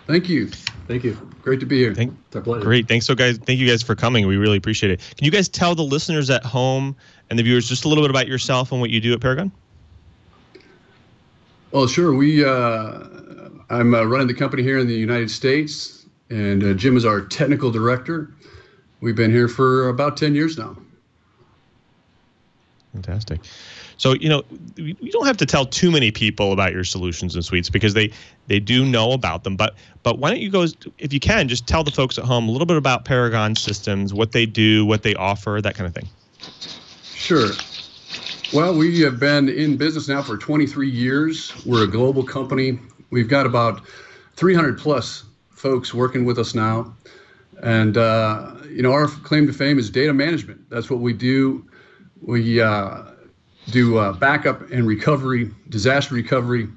Thank you. Thank you. Great to be here. Great. Thanks, guys. Thank you guys for coming. We really appreciate it. Can you guys tell the listeners at home and the viewers just a little bit about yourself and what you do at Paragon? Well, sure. I'm running the company here in the United States, and Jim is our technical director. We've been here for about 10 years now. Fantastic. So, you don't have to tell too many people about your solutions and suites because they do know about them. But why don't you go, if you can, just tell the folks at home a little bit about Paragon Systems, what they do, what they offer, that kind of thing. Sure. Well, we have been in business now for 23 years. We're a global company. We've got about 300 plus folks working with us now. And, our claim to fame is data management. That's what we do. We do backup and recovery, disaster recovery,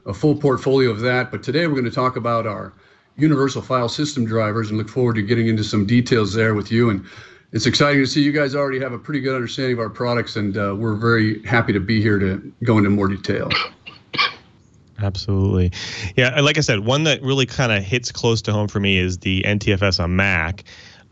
a full portfolio of that. But today we're going to talk about our universal file system drivers and look forward to getting into some details there with you. And it's exciting to see you guys already have a pretty good understanding of our products, and we're very happy to be here to go into more detail. Absolutely. Yeah, like I said, one that really kind of hits close to home for me is the NTFS on Mac.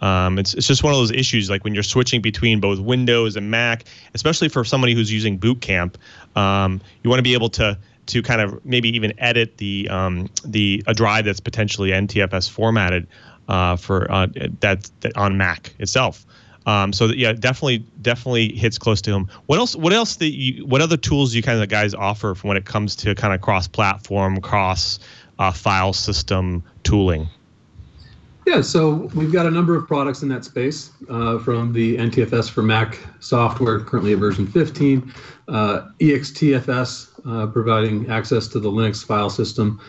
It's just one of those issues, like when you're switching between both Windows and Mac, especially for somebody who's using Boot Camp, you want to be able to kind of maybe even edit a drive that's potentially NTFS formatted for that on Mac itself. So that, yeah, definitely hits close to home. What other tools do you kind of guys offer when it comes to kind of cross-platform, file system tooling? Yeah, so we've got a number of products in that space, from the NTFS for Mac software, currently at version 15, exTFS, providing access to the Linux file system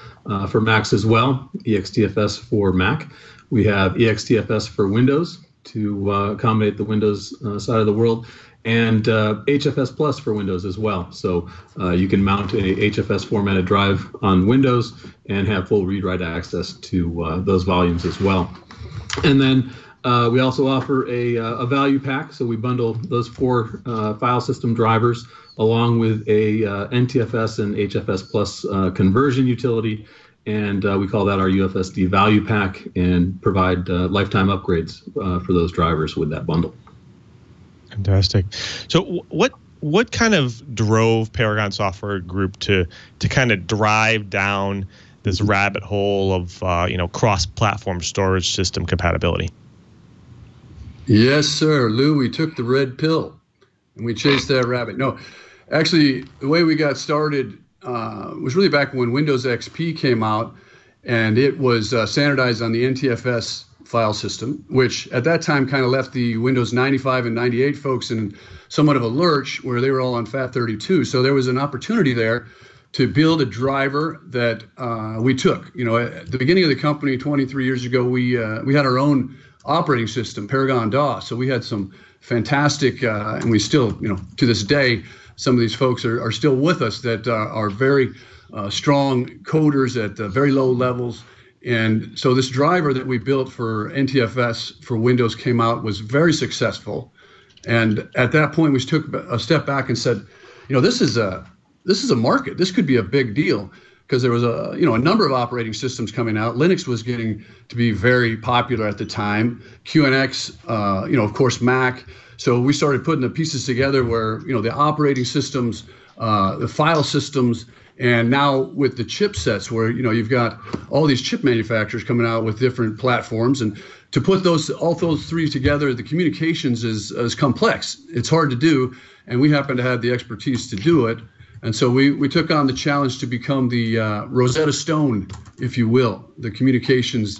for Macs as well, exTFS for Mac. We have exTFS for Windows to accommodate the Windows side of the world, and HFS Plus for Windows as well. So you can mount a HFS formatted drive on Windows and have full read-write access to those volumes as well. And then We also offer a value pack, so we bundle those 4 file system drivers along with a NTFS and HFS Plus conversion utility, and we call that our UFSD value pack, and provide lifetime upgrades for those drivers with that bundle. Fantastic. So what kind of drove Paragon Software Group to kind of drive down this rabbit hole of cross-platform storage system compatibility? Yes, sir, Lou. We took the red pill and we chased that rabbit. No, actually, the way we got started was really back when Windows XP came out, and it was standardized on the NTFS file system, which at that time kind of left the Windows 95 and 98 folks in somewhat of a lurch where they were all on FAT32. So there was an opportunity there to build a driver that we took. At the beginning of the company 23 years ago, we had our own operating system, Paragon DOS. So we had some fantastic, and we still, to this day, some of these folks are still with us that are very strong coders at very low levels. And so this driver that we built for NTFS for Windows came out, was very successful. And at that point, we took a step back and said, this is a market. This could be a big deal, because there was a number of operating systems coming out. Linux was getting to be very popular at the time. QNX, of course, Mac. So we started putting the pieces together where, the operating systems, the file systems, and now with the chipsets where, you've got all these chip manufacturers coming out with different platforms. And to put all those 3 together, the communications is complex. It's hard to do. And we happen to have the expertise to do it. And so we took on the challenge to become the Rosetta Stone, if you will, the communications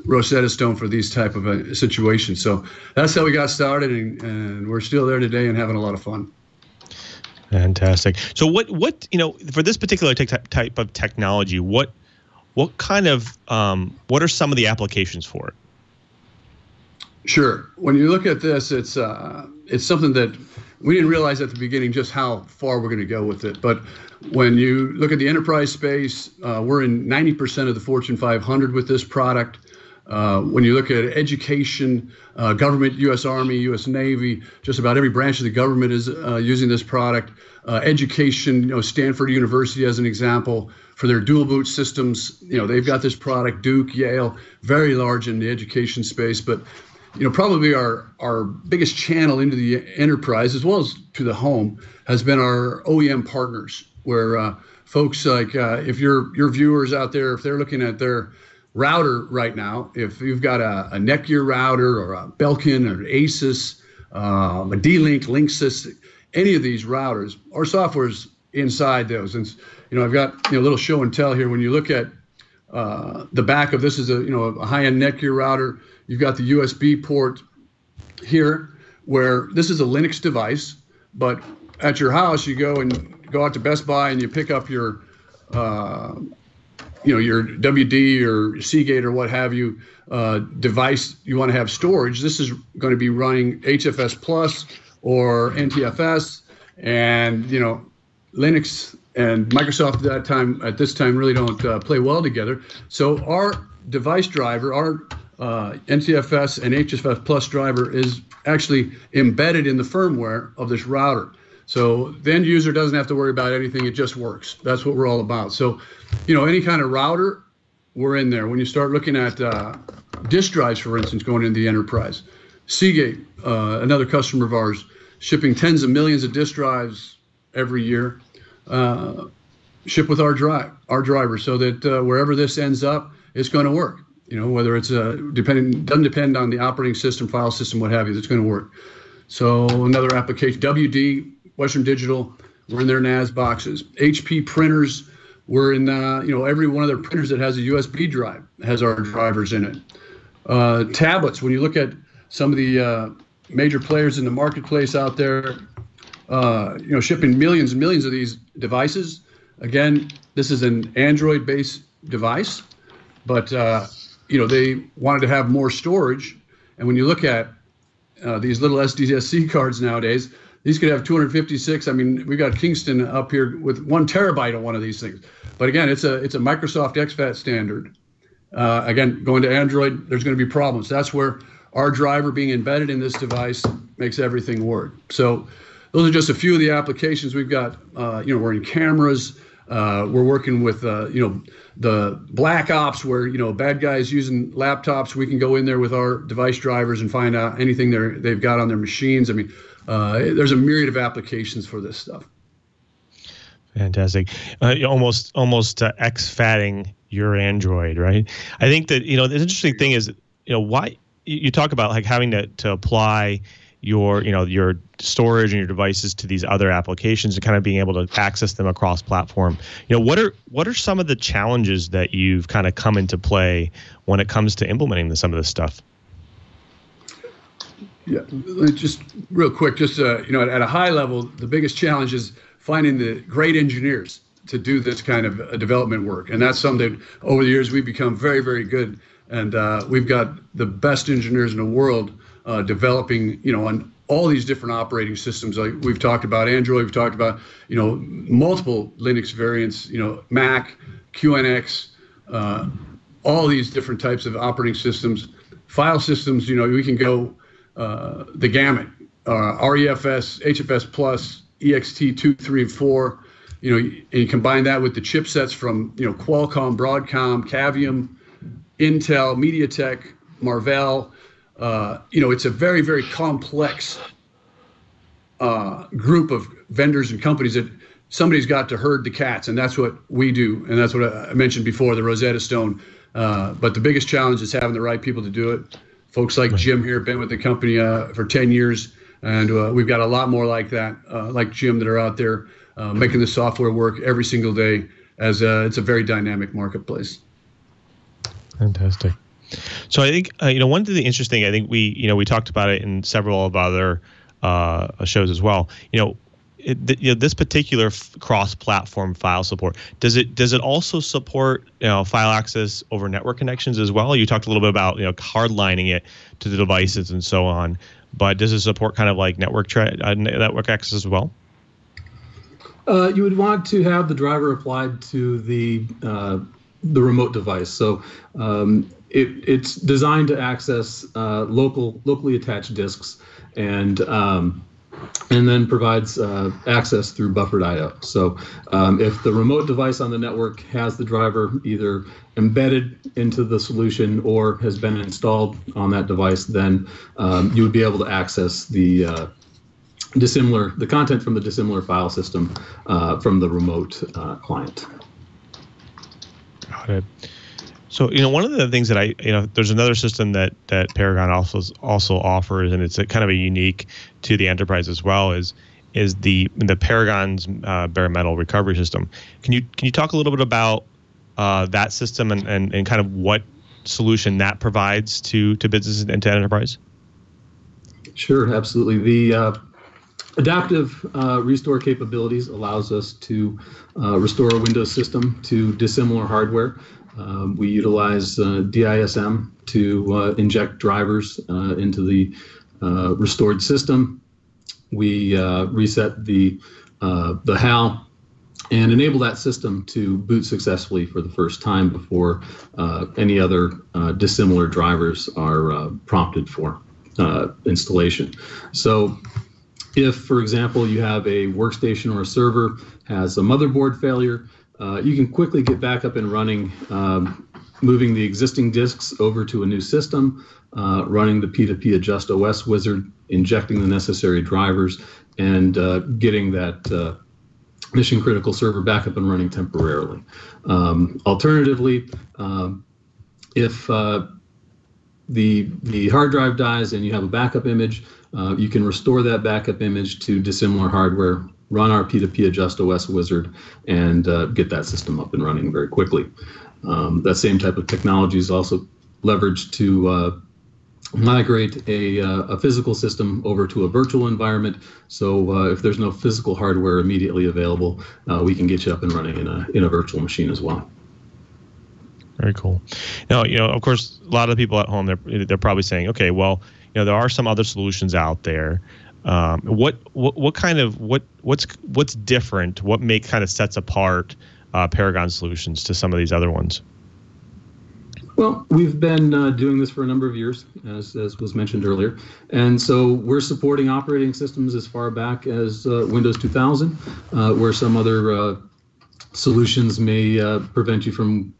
Rosetta Stone for these type of situations. So that's how we got started, and we're still there today and having a lot of fun. Fantastic. So what for this particular type of technology, what kind of what are some of the applications for it? Sure. When you look at this, it's something that we didn't realize at the beginning just how far we're going to go with it. But when you look at the enterprise space, we're in 90% of the Fortune 500 with this product. When you look at education, government, U.S. Army, U.S. Navy, just about every branch of the government is using this product. Education, Stanford University as an example, for their dual boot systems, they've got this product. Duke, Yale, very large in the education space. But probably our biggest channel into the enterprise, as well as to the home, has been our OEM partners, where folks like, if your viewers out there, if they're looking at their router right now, if you've got a Netgear router or a Belkin or ASUS, a D-Link, Linksys, any of these routers, our software's inside those. And I've got a little show and tell here. When you look at the back of this is a high-end Netgear router. You've got the USB port here, where this is a Linux device, but at your house you go out to Best Buy and you pick up your your WD or Seagate or what have you device you want to have storage. This is going to be running HFS Plus or NTFS, and Linux and Microsoft at this time really don't play well together. So our device driver, our NTFS and HFS Plus driver, is actually embedded in the firmware of this router. So the end user doesn't have to worry about anything. It just works. That's what we're all about. So, any kind of router, we're in there. When you start looking at disk drives, for instance, going into the enterprise, Seagate, another customer of ours, shipping tens of millions of disk drives every year, ship with our driver, so that wherever this ends up, it's going to work. Whether it's doesn't depend on the operating system, file system, what have you, it's going to work. So another application, WD, Western Digital, we're in their NAS boxes. HP printers, we're in every one of their printers that has a USB drive has our drivers in it. Tablets, when you look at some of the major players in the marketplace out there, shipping millions and millions of these devices. Again, this is an Android-based device, but they wanted to have more storage. And when you look at these little SDSC cards nowadays, these could have 256. I mean, we got Kingston up here with 1 terabyte on one of these things. But again, it's a Microsoft exFAT standard. Again, going to Android, there's going to be problems. That's where our driver being embedded in this device makes everything work. So those are just a few of the applications we've got. We're in cameras. We're working with, the black ops where, bad guys using laptops. We can go in there with our device drivers and find out anything they've got on their machines. I mean, there's a myriad of applications for this stuff. Fantastic. Almost exFATting your Android, right? I think that, the interesting thing is, why you talk about like having to apply your storage and your devices to these other applications and kind of being able to access them across platform. What are some of the challenges that you've kind of come into play when it comes to implementing some of this stuff? Yeah, just real quick, at a high level, the biggest challenge is finding the great engineers to do this kind of development work. And that's something that over the years we've become very, very good. And we've got the best engineers in the world developing, on all these different operating systems. Like we've talked about Android, we've talked about, multiple Linux variants, Mac, QNX, all these different types of operating systems. File systems, we can go the gamut, REFS, HFS Plus, EXT 2, 3, and 4, and you combine that with the chipsets from, Qualcomm, Broadcom, Cavium, Intel, MediaTek, Marvell. It's a very, very complex group of vendors and companies that somebody's got to herd the cats, and that's what we do, and that's what I mentioned before, the Rosetta Stone. But the biggest challenge is having the right people to do it. Folks like Jim here have been with the company for 10 years, and we've got a lot more like that, like Jim, that are out there making the software work every single day, as it's a very dynamic marketplace. Fantastic. So I think one of the interesting, I think we talked about it in several of other shows as well. This particular cross-platform file support, does it also support file access over network connections as well? You talked a little bit about hardlining it to the devices and so on, but does it support kind of like network access as well? You would want to have the driver applied to the remote device. So it's designed to access locally attached disks and then provides access through buffered I/O. So if the remote device on the network has the driver either embedded into the solution or has been installed on that device, then you would be able to access the content from the dissimilar file system from the remote client. Got it. So, one of the things that there's another system that Paragon also offers, and it's kind of a unique to the enterprise as well, is the Paragon's bare metal recovery system. Can you talk a little bit about that system and kind of what solution that provides to businesses and to enterprise? Sure, absolutely. The adaptive restore capabilities allows us to restore a Windows system to dissimilar hardware. We utilize DISM to inject drivers into the restored system. We reset the HAL and enable that system to boot successfully for the first time before any other dissimilar drivers are prompted for installation. So if, for example, you have a workstation or a server has a motherboard failure, you can quickly get back up and running, moving the existing disks over to a new system, running the P2P adjust OS wizard, injecting the necessary drivers, and getting that mission critical server back up and running temporarily. Alternatively, if the hard drive dies and you have a backup image, you can restore that backup image to dissimilar hardware, run our P2P adjust OS wizard, and get that system up and running very quickly. That same type of technology is also leveraged to migrate a physical system over to a virtual environment. So if there's no physical hardware immediately available, we can get you up and running in a virtual machine as well. Very cool. Now, of course, a lot of people at home, they're probably saying, okay, well, there are some other solutions out there. What's different? What kind of sets apart Paragon solutions to some of these other ones? Well, we've been doing this for a number of years, as was mentioned earlier. And so we're supporting operating systems as far back as Windows 2000, where some other solutions may prevent you from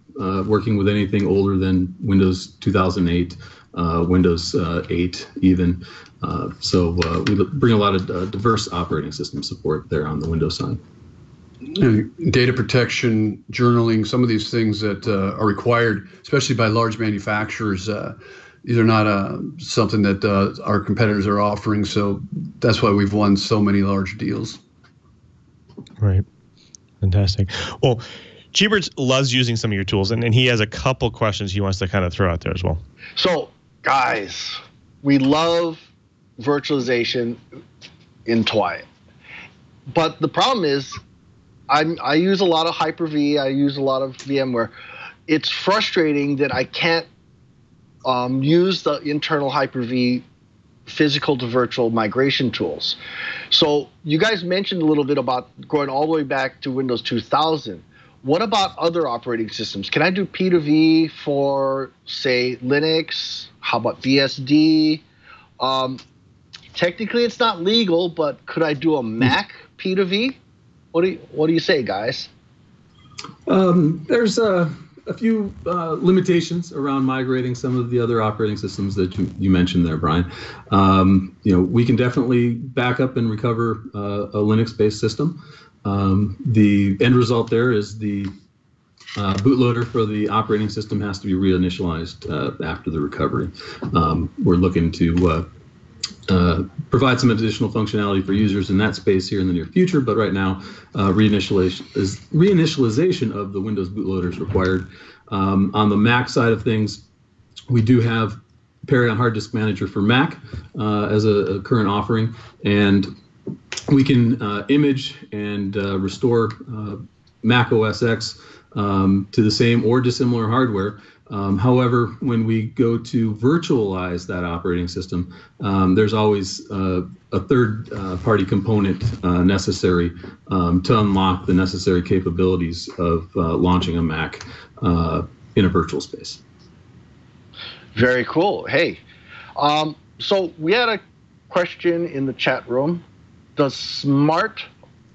working with anything older than Windows 2008, Windows 8 even. So we bring a lot of diverse operating system support there on the Windows side. Data protection, journaling, some of these things that are required, especially by large manufacturers. These are not something that our competitors are offering. So that's why we've won so many large deals. Right. Fantastic. Well, Jeebert loves using some of your tools, and he has a couple questions he wants to kind of throw out there as well. So, guys, we love virtualization in Twy. But the problem is, I use a lot of Hyper-V, I use a lot of VMware. It's frustrating that I can't use the internal Hyper-V physical to virtual migration tools. So you guys mentioned a little bit about going all the way back to Windows 2000. What about other operating systems? Can I do P2V for, say, Linux? How about BSD? Technically, it's not legal, but could I do a Mac P2V? What do you say, guys? There's a few limitations around migrating some of the other operating systems that you mentioned there, Brian. We can definitely back up and recover a Linux-based system. The end result there is the bootloader for the operating system has to be reinitialized after the recovery. We're looking to provide some additional functionality for users in that space here in the near future, but right now, reinitialization of the Windows bootloader is required. On the Mac side of things, we do have Paragon Hard Disk Manager for Mac as a current offering, and we can image and restore macOS X to the same or dissimilar hardware. However, when we go to virtualize that operating system, there's always a third-party component necessary to unlock the necessary capabilities of launching a Mac in a virtual space. Very cool. Hey, so we had a question in the chat room. Does SMART,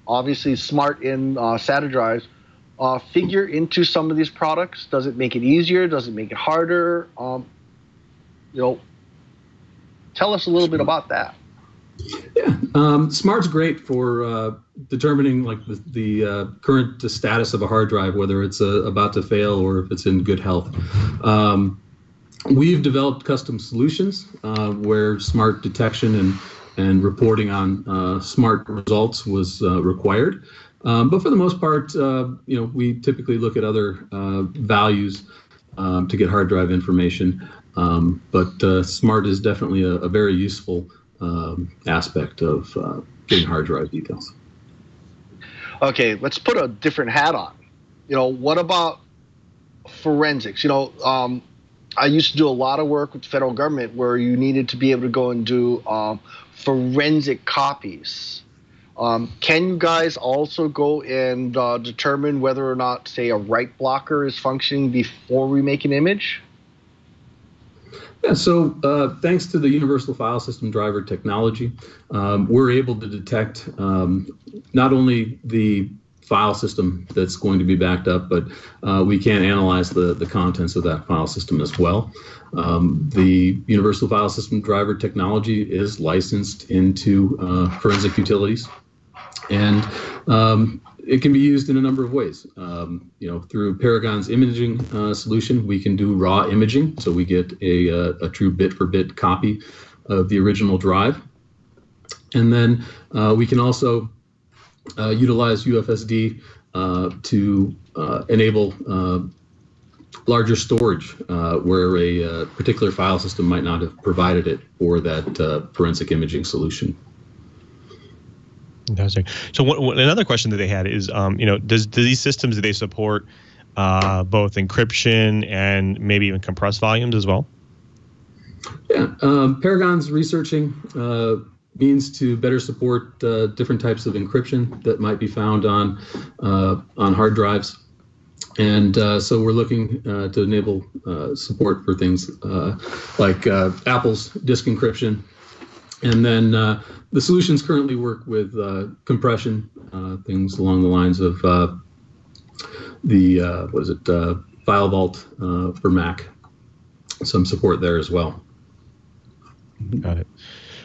obviously SMART in SATA drives, figure into some of these products? Does it make it easier? Does it make it harder? Tell us a little bit about that. Yeah, SMART's great for determining like the current status of a hard drive, whether it's about to fail or if it's in good health. We've developed custom solutions where SMART detection and reporting on SMART results was required. But for the most part, we typically look at other values to get hard drive information. But SMART is definitely a very useful aspect of getting hard drive details. Okay, let's put a different hat on. What about forensics? I used to do a lot of work with the federal government where you needed to be able to go and do forensic copies. Can you guys also go and determine whether or not, say, a write blocker is functioning before we make an image? Yeah, so thanks to the Universal File System Driver technology, we're able to detect not only the file system that's going to be backed up, but we can analyze the contents of that file system as well. The Universal File System Driver technology is licensed into forensic utilities, and it can be used in a number of ways. Through Paragon's imaging solution, we can do raw imaging, so we get a true bit-for-bit copy of the original drive. And then we can also utilize UFSD to enable larger storage where a particular file system might not have provided it for that forensic imaging solution. Fantastic. So another question that they had is, do these systems, do they support both encryption and maybe even compressed volumes as well? Yeah, Paragon's researching means to better support different types of encryption that might be found on hard drives. And so we're looking to enable support for things like Apple's disk encryption. And then the solutions currently work with compression, things along the lines of File Vault for Mac. Some support there as well. Got it.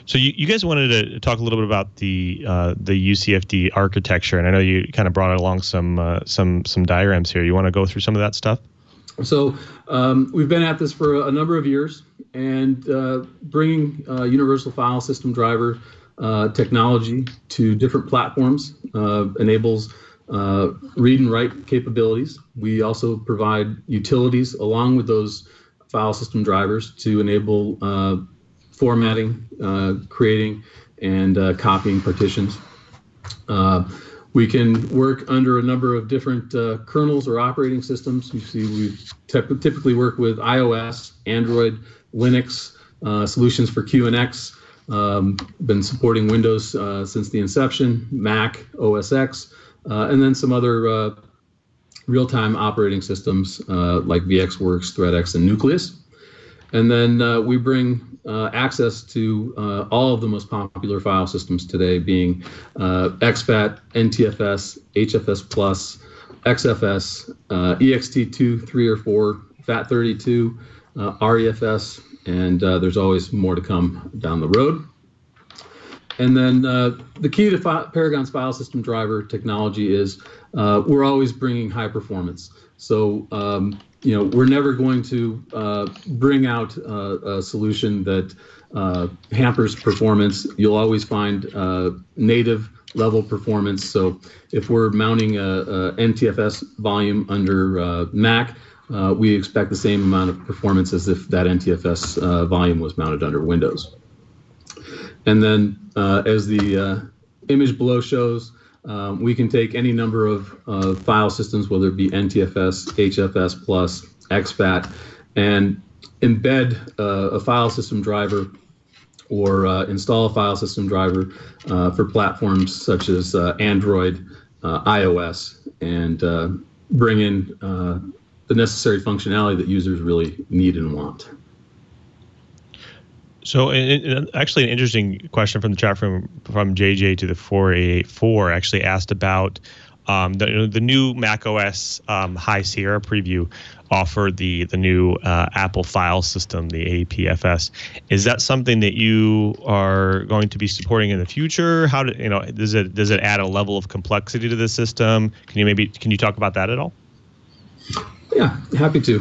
So you guys wanted to talk a little bit about the UCFD architecture, and I know you kind of brought along some diagrams here. You want to go through some of that stuff? So we've been at this for a number of years, and bringing universal file system driver technology to different platforms enables read and write capabilities. We also provide utilities along with those file system drivers to enable formatting, creating, and copying partitions. We can work under a number of different kernels or operating systems. You see, we typically work with iOS, Android, Linux, solutions for QNX. Been supporting Windows since the inception, Mac, OS X, and then some other real-time operating systems like VxWorks, ThreadX, and Nucleus. And then we bring access to all of the most popular file systems today, being exFAT, NTFS, HFS+, XFS, ext2, 3 or 4, FAT32, REFS, and there's always more to come down the road. And then the key to Paragon's file system driver technology is we're always bringing high performance. So we're never going to bring out a solution that hampers performance. You'll always find native level performance. So if we're mounting a NTFS volume under Mac, we expect the same amount of performance as if that NTFS volume was mounted under Windows. And then as the image below shows, we can take any number of file systems, whether it be NTFS, HFS+, exFAT, and embed a file system driver or install a file system driver for platforms such as Android, iOS, and bring in the necessary functionality that users really need and want. So actually an interesting question from the chat from JJ to the 4884 actually asked about the new macOS High Sierra preview offered the new Apple file system, the APFS. Is that something that you are going to be supporting in the future? How does it add a level of complexity to the system? Can you talk about that at all? Yeah, happy to.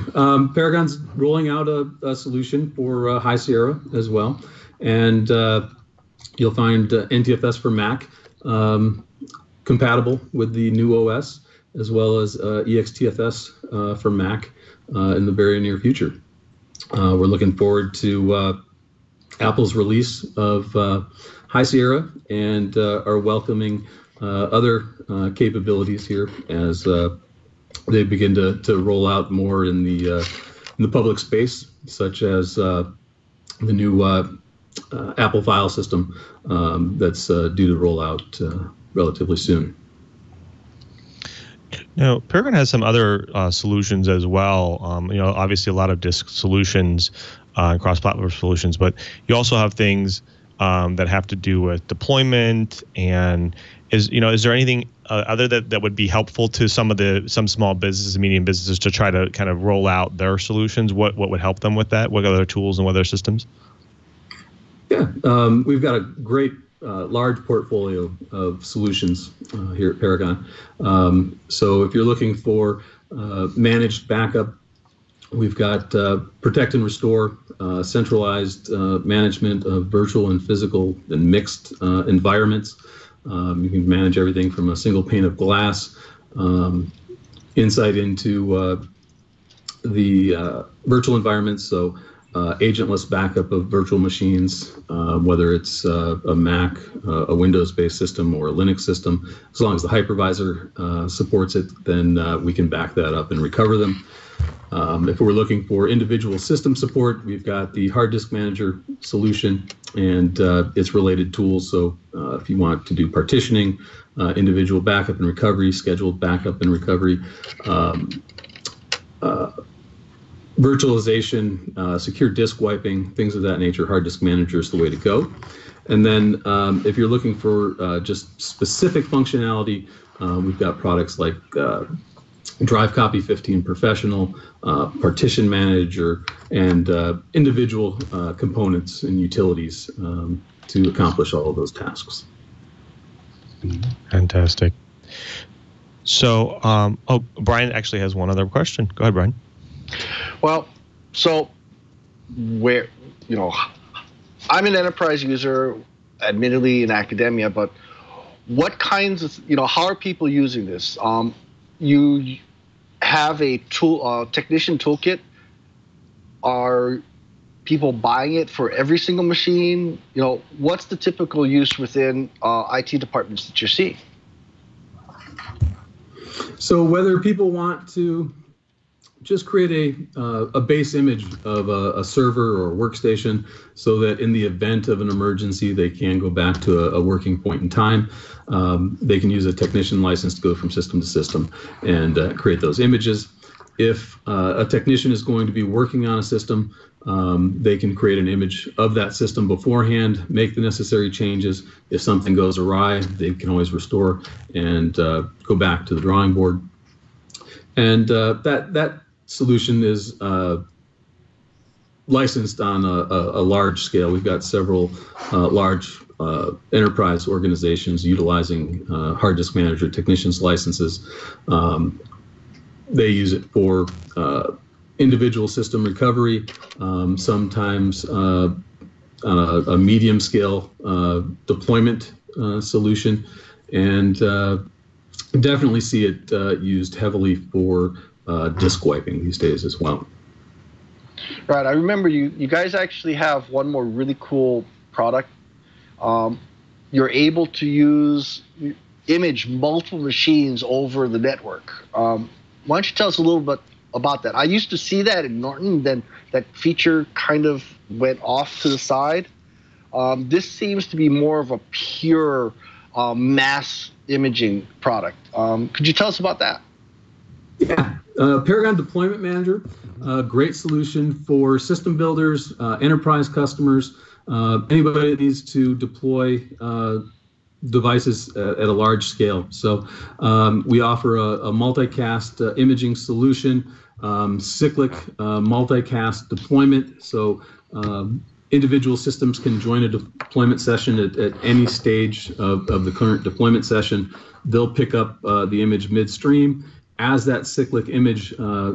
Paragon's rolling out a solution for High Sierra as well, and you'll find NTFS for Mac compatible with the new OS, as well as exTFS for Mac in the very near future. We're looking forward to Apple's release of High Sierra and are welcoming other capabilities here as they begin to roll out more in the public space, such as the new Apple file system that's due to roll out relatively soon. Now, Paragon has some other solutions as well. Obviously a lot of disk solutions, cross-platform solutions, but you also have things that have to do with deployment. And is there anything other that would be helpful to some small businesses, medium businesses, to try to kind of roll out their solutions? What would help them with that? What other tools and what other systems? Yeah, we've got a great large portfolio of solutions here at Paragon. So if you're looking for managed backup, we've got protect and restore, centralized management of virtual and physical and mixed environments. You can manage everything from a single pane of glass, insight into the virtual environments, so agentless backup of virtual machines, whether it's a Mac, a Windows-based system, or a Linux system. As long as the hypervisor supports it, then we can back that up and recover them. If we're looking for individual system support, we've got the hard disk manager solution and its related tools. So if you want to do partitioning, individual backup and recovery, scheduled backup and recovery, virtualization, secure disk wiping, things of that nature, hard disk manager is the way to go. And then if you're looking for just specific functionality, we've got products like Drive Copy 15 Professional, Partition Manager, and individual components and utilities to accomplish all of those tasks. Fantastic. So, Brian actually has one other question. Go ahead, Brian. Well, so where, I'm an enterprise user, admittedly in academia, but what kinds of, how are people using this? You have a tool, technician toolkit. Are people buying it for every single machine? What's the typical use within IT departments that you're seeing? So whether people want to just create a base image of a server or a workstation so that in the event of an emergency, they can go back to a working point in time. They can use a technician license to go from system to system and create those images. If a technician is going to be working on a system, they can create an image of that system beforehand, make the necessary changes. If something goes awry, they can always restore and go back to the drawing board. And that solution is licensed on a large scale. We've got several large enterprise organizations utilizing hard disk manager technicians licenses. They use it for individual system recovery, sometimes a medium scale deployment solution, and definitely see it used heavily for disk wiping these days as well. Right. I remember you guys actually have one more really cool product. You're able to image multiple machines over the network. Why don't you tell us a little bit about that? I used to see that in Norton, then that feature kind of went off to the side. This seems to be more of a pure mass imaging product. Could you tell us about that? Yeah, Paragon Deployment Manager, great solution for system builders, enterprise customers, anybody that needs to deploy devices at a large scale. So we offer a multicast imaging solution, cyclic multicast deployment. So individual systems can join a deployment session at any stage of the current deployment session. They'll pick up the image midstream. As that cyclic image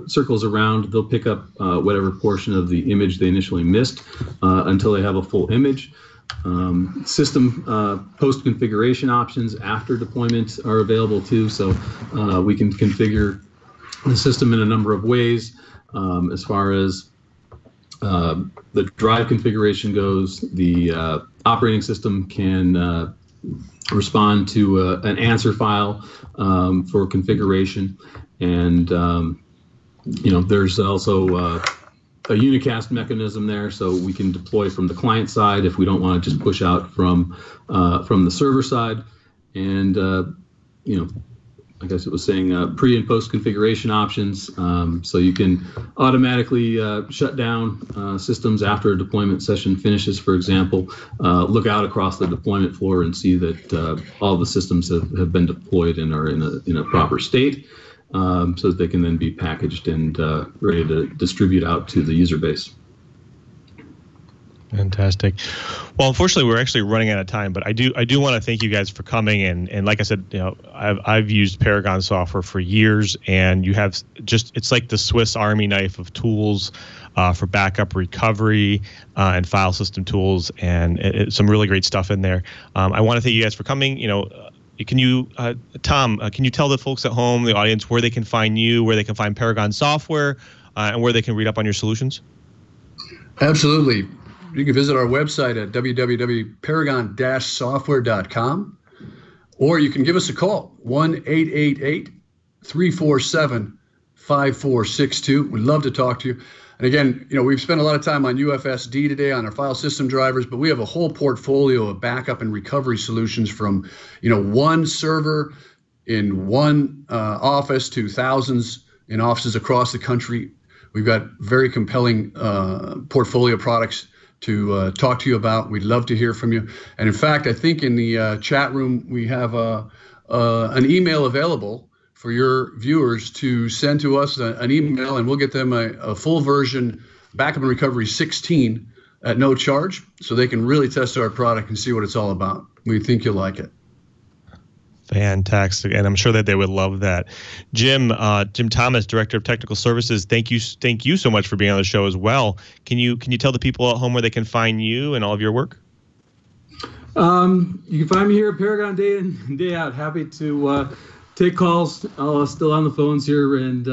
circles around, they'll pick up whatever portion of the image they initially missed until they have a full image. System post-configuration options after deployment are available too, so we can configure the system in a number of ways. As far as the drive configuration goes, the operating system can respond to an answer file for configuration, and there's also a unicast mechanism there, so we can deploy from the client side if we don't want to just push out from the server side. And I guess it was saying pre and post configuration options, so you can automatically shut down systems after a deployment session finishes, for example. Look out across the deployment floor and see that all the systems have been deployed and are in a proper state, so that they can then be packaged and ready to distribute out to the user base. Fantastic. Well, unfortunately, we're actually running out of time, but I do want to thank you guys for coming. And like I said, I've used Paragon software for years, and you have it's like the Swiss Army knife of tools for backup recovery and file system tools, and some really great stuff in there. I want to thank you guys for coming. Can you, Tom, can you tell the folks at home, the audience, where they can find you, where they can find Paragon software, and where they can read up on your solutions? Absolutely. You can visit our website at www.paragon-software.com, or you can give us a call, 1-888-347-5462. We'd love to talk to you. And again, we've spent a lot of time on UFSD today on our file system drivers, but we have a whole portfolio of backup and recovery solutions from, one server in one office to thousands in offices across the country. We've got very compelling portfolio products to talk to you about. We'd love to hear from you. And in fact, I think in the chat room, we have an email available for your viewers to send to us an email, and we'll get them a full version Backup and Recovery 16 at no charge, so they can really test our product and see what it's all about. We think you'll like it. Fantastic, and I'm sure that they would love that. Jim Thomas, Director of Technical Services, thank you so much for being on the show as well. Can you tell the people at home where they can find you and all of your work? You can find me here at Paragon day in and day out. Happy to take calls. Still on the phones here, and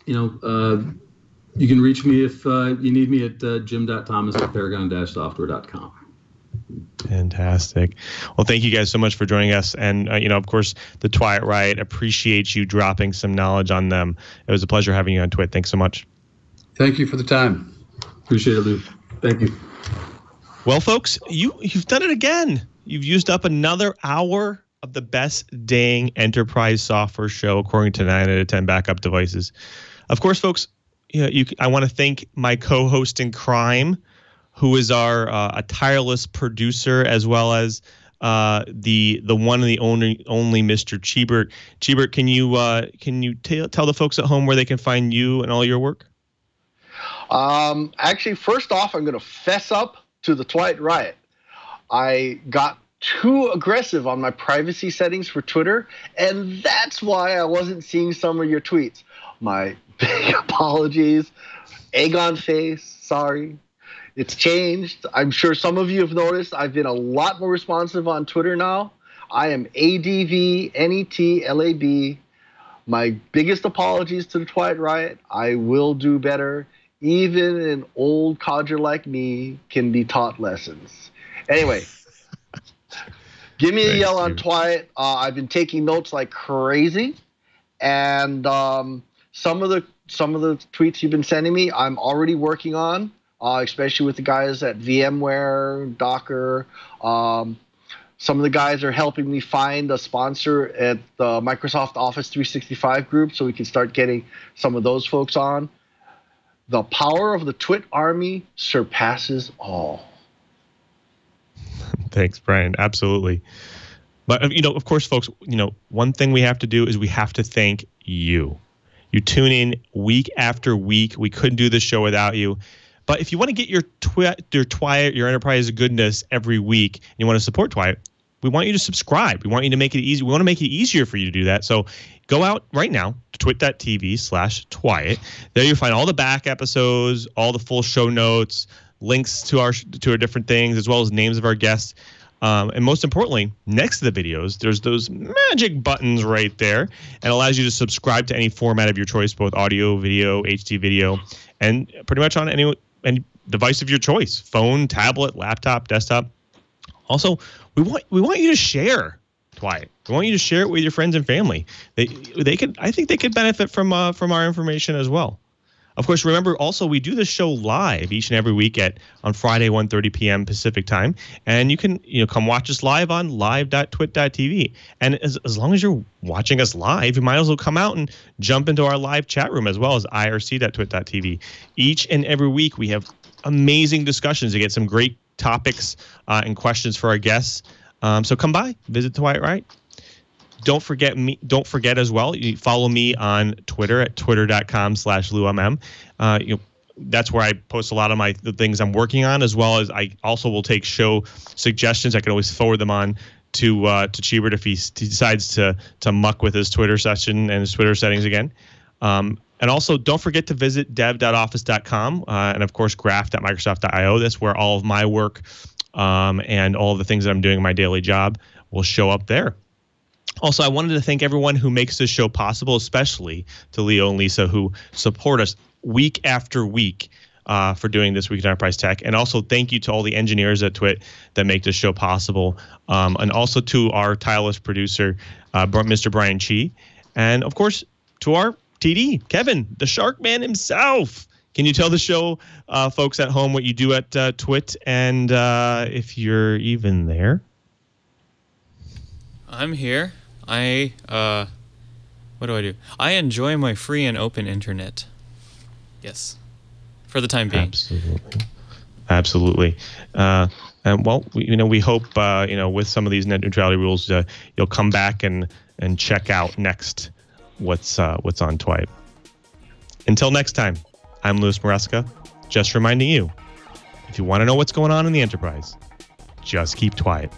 you can reach me if you need me at jim.thomas@paragon-software.com. Fantastic. Well, thank you guys so much for joining us. And, of course, the Twilight Riot, appreciate you dropping some knowledge on them. It was a pleasure having you on Twit. Thanks so much. Thank you for the time. Appreciate it, Lou. Thank you. Well, folks, you've done it again. You've used up another hour of the best dang enterprise software show, according to 9 out of 10 backup devices. Of course, folks, I want to thank my co-host in crime, who is our a tireless producer, as well as the one and the only Mr. Cheebert. Cheebert, can you tell the folks at home where they can find you and all your work? Actually, first off, I'm going to fess up to the Twilight Riot. I got too aggressive on my privacy settings for Twitter, and that's why I wasn't seeing some of your tweets. My big apologies. Egg on face, sorry. It's changed. I'm sure some of you have noticed I've been a lot more responsive on Twitter now. I am ADVNETLAB. My biggest apologies to the Twilight Riot. I will do better. Even an old codger like me can be taught lessons. Anyway, give me a yell on Twilight. I've been taking notes like crazy, and some of the tweets you've been sending me, I'm already working on. Especially with the guys at VMware, Docker. Some of the guys are helping me find a sponsor at the Microsoft Office 365 group so we can start getting some of those folks on. The power of the Twit Army surpasses all. Thanks, Brian. Absolutely. But, of course, folks, one thing we have to do is we have to thank you. You tune in week after week. We couldn't do this show without you. But if you want to get your Twilight, your enterprise goodness every week, and you want to support Twilight, we want you to subscribe. We want you to make it easy. We want to make it easier for you to do that. So go out right now to twit.tv/Twilight. There you'll find all the back episodes, all the full show notes, links to our different things, as well as names of our guests. And most importantly, next to the videos, there's those magic buttons right there, and allows you to subscribe to any format of your choice, both audio, video, HD video, and pretty much on any device of your choice: phone, tablet, laptop, desktop. Also, we want you to share Twilight. We want you to share it with your friends and family. I think they could benefit from our information as well. Of course, remember also we do this show live each and every week on Friday 1:30 p.m. Pacific time, and you can come watch us live on live.twit.tv. And as long as you're watching us live, you might as well come out and jump into our live chat room as well as irc.twit.tv. Each and every week we have amazing discussions to get some great topics and questions for our guests. So come by, visit Twilight Riot. Don't forget as well, you follow me on Twitter at twitter.com/LouMM. That's where I post a lot of the things I'm working on, as well as I also will take show suggestions. I can always forward them on to Cheebert if he decides to muck with his Twitter session and his Twitter settings again. And also, don't forget to visit dev.office.com and, of course, graph.microsoft.io. That's where all of my work and all of the things that I'm doing in my daily job will show up there. Also, I wanted to thank everyone who makes this show possible, especially to Leo and Lisa, who support us week after week. for doing this Week in Enterprise Tech. And also thank you to all the engineers at TWiT that make this show possible. And also to our tireless producer, Mr. Brian Chi. And, of course, to our TD, Kevin, the Shark Man himself. Can you tell the show folks at home what you do at TWiT and if you're even there? I'm here. What do I do? I enjoy my free and open internet. Yes. For the time being. Absolutely. And well, we hope with some of these net neutrality rules, you'll come back and check out next what's on TWiT. Until next time, I'm Louis Maresca, just reminding you, if you want to know what's going on in the enterprise, just keep TWiT.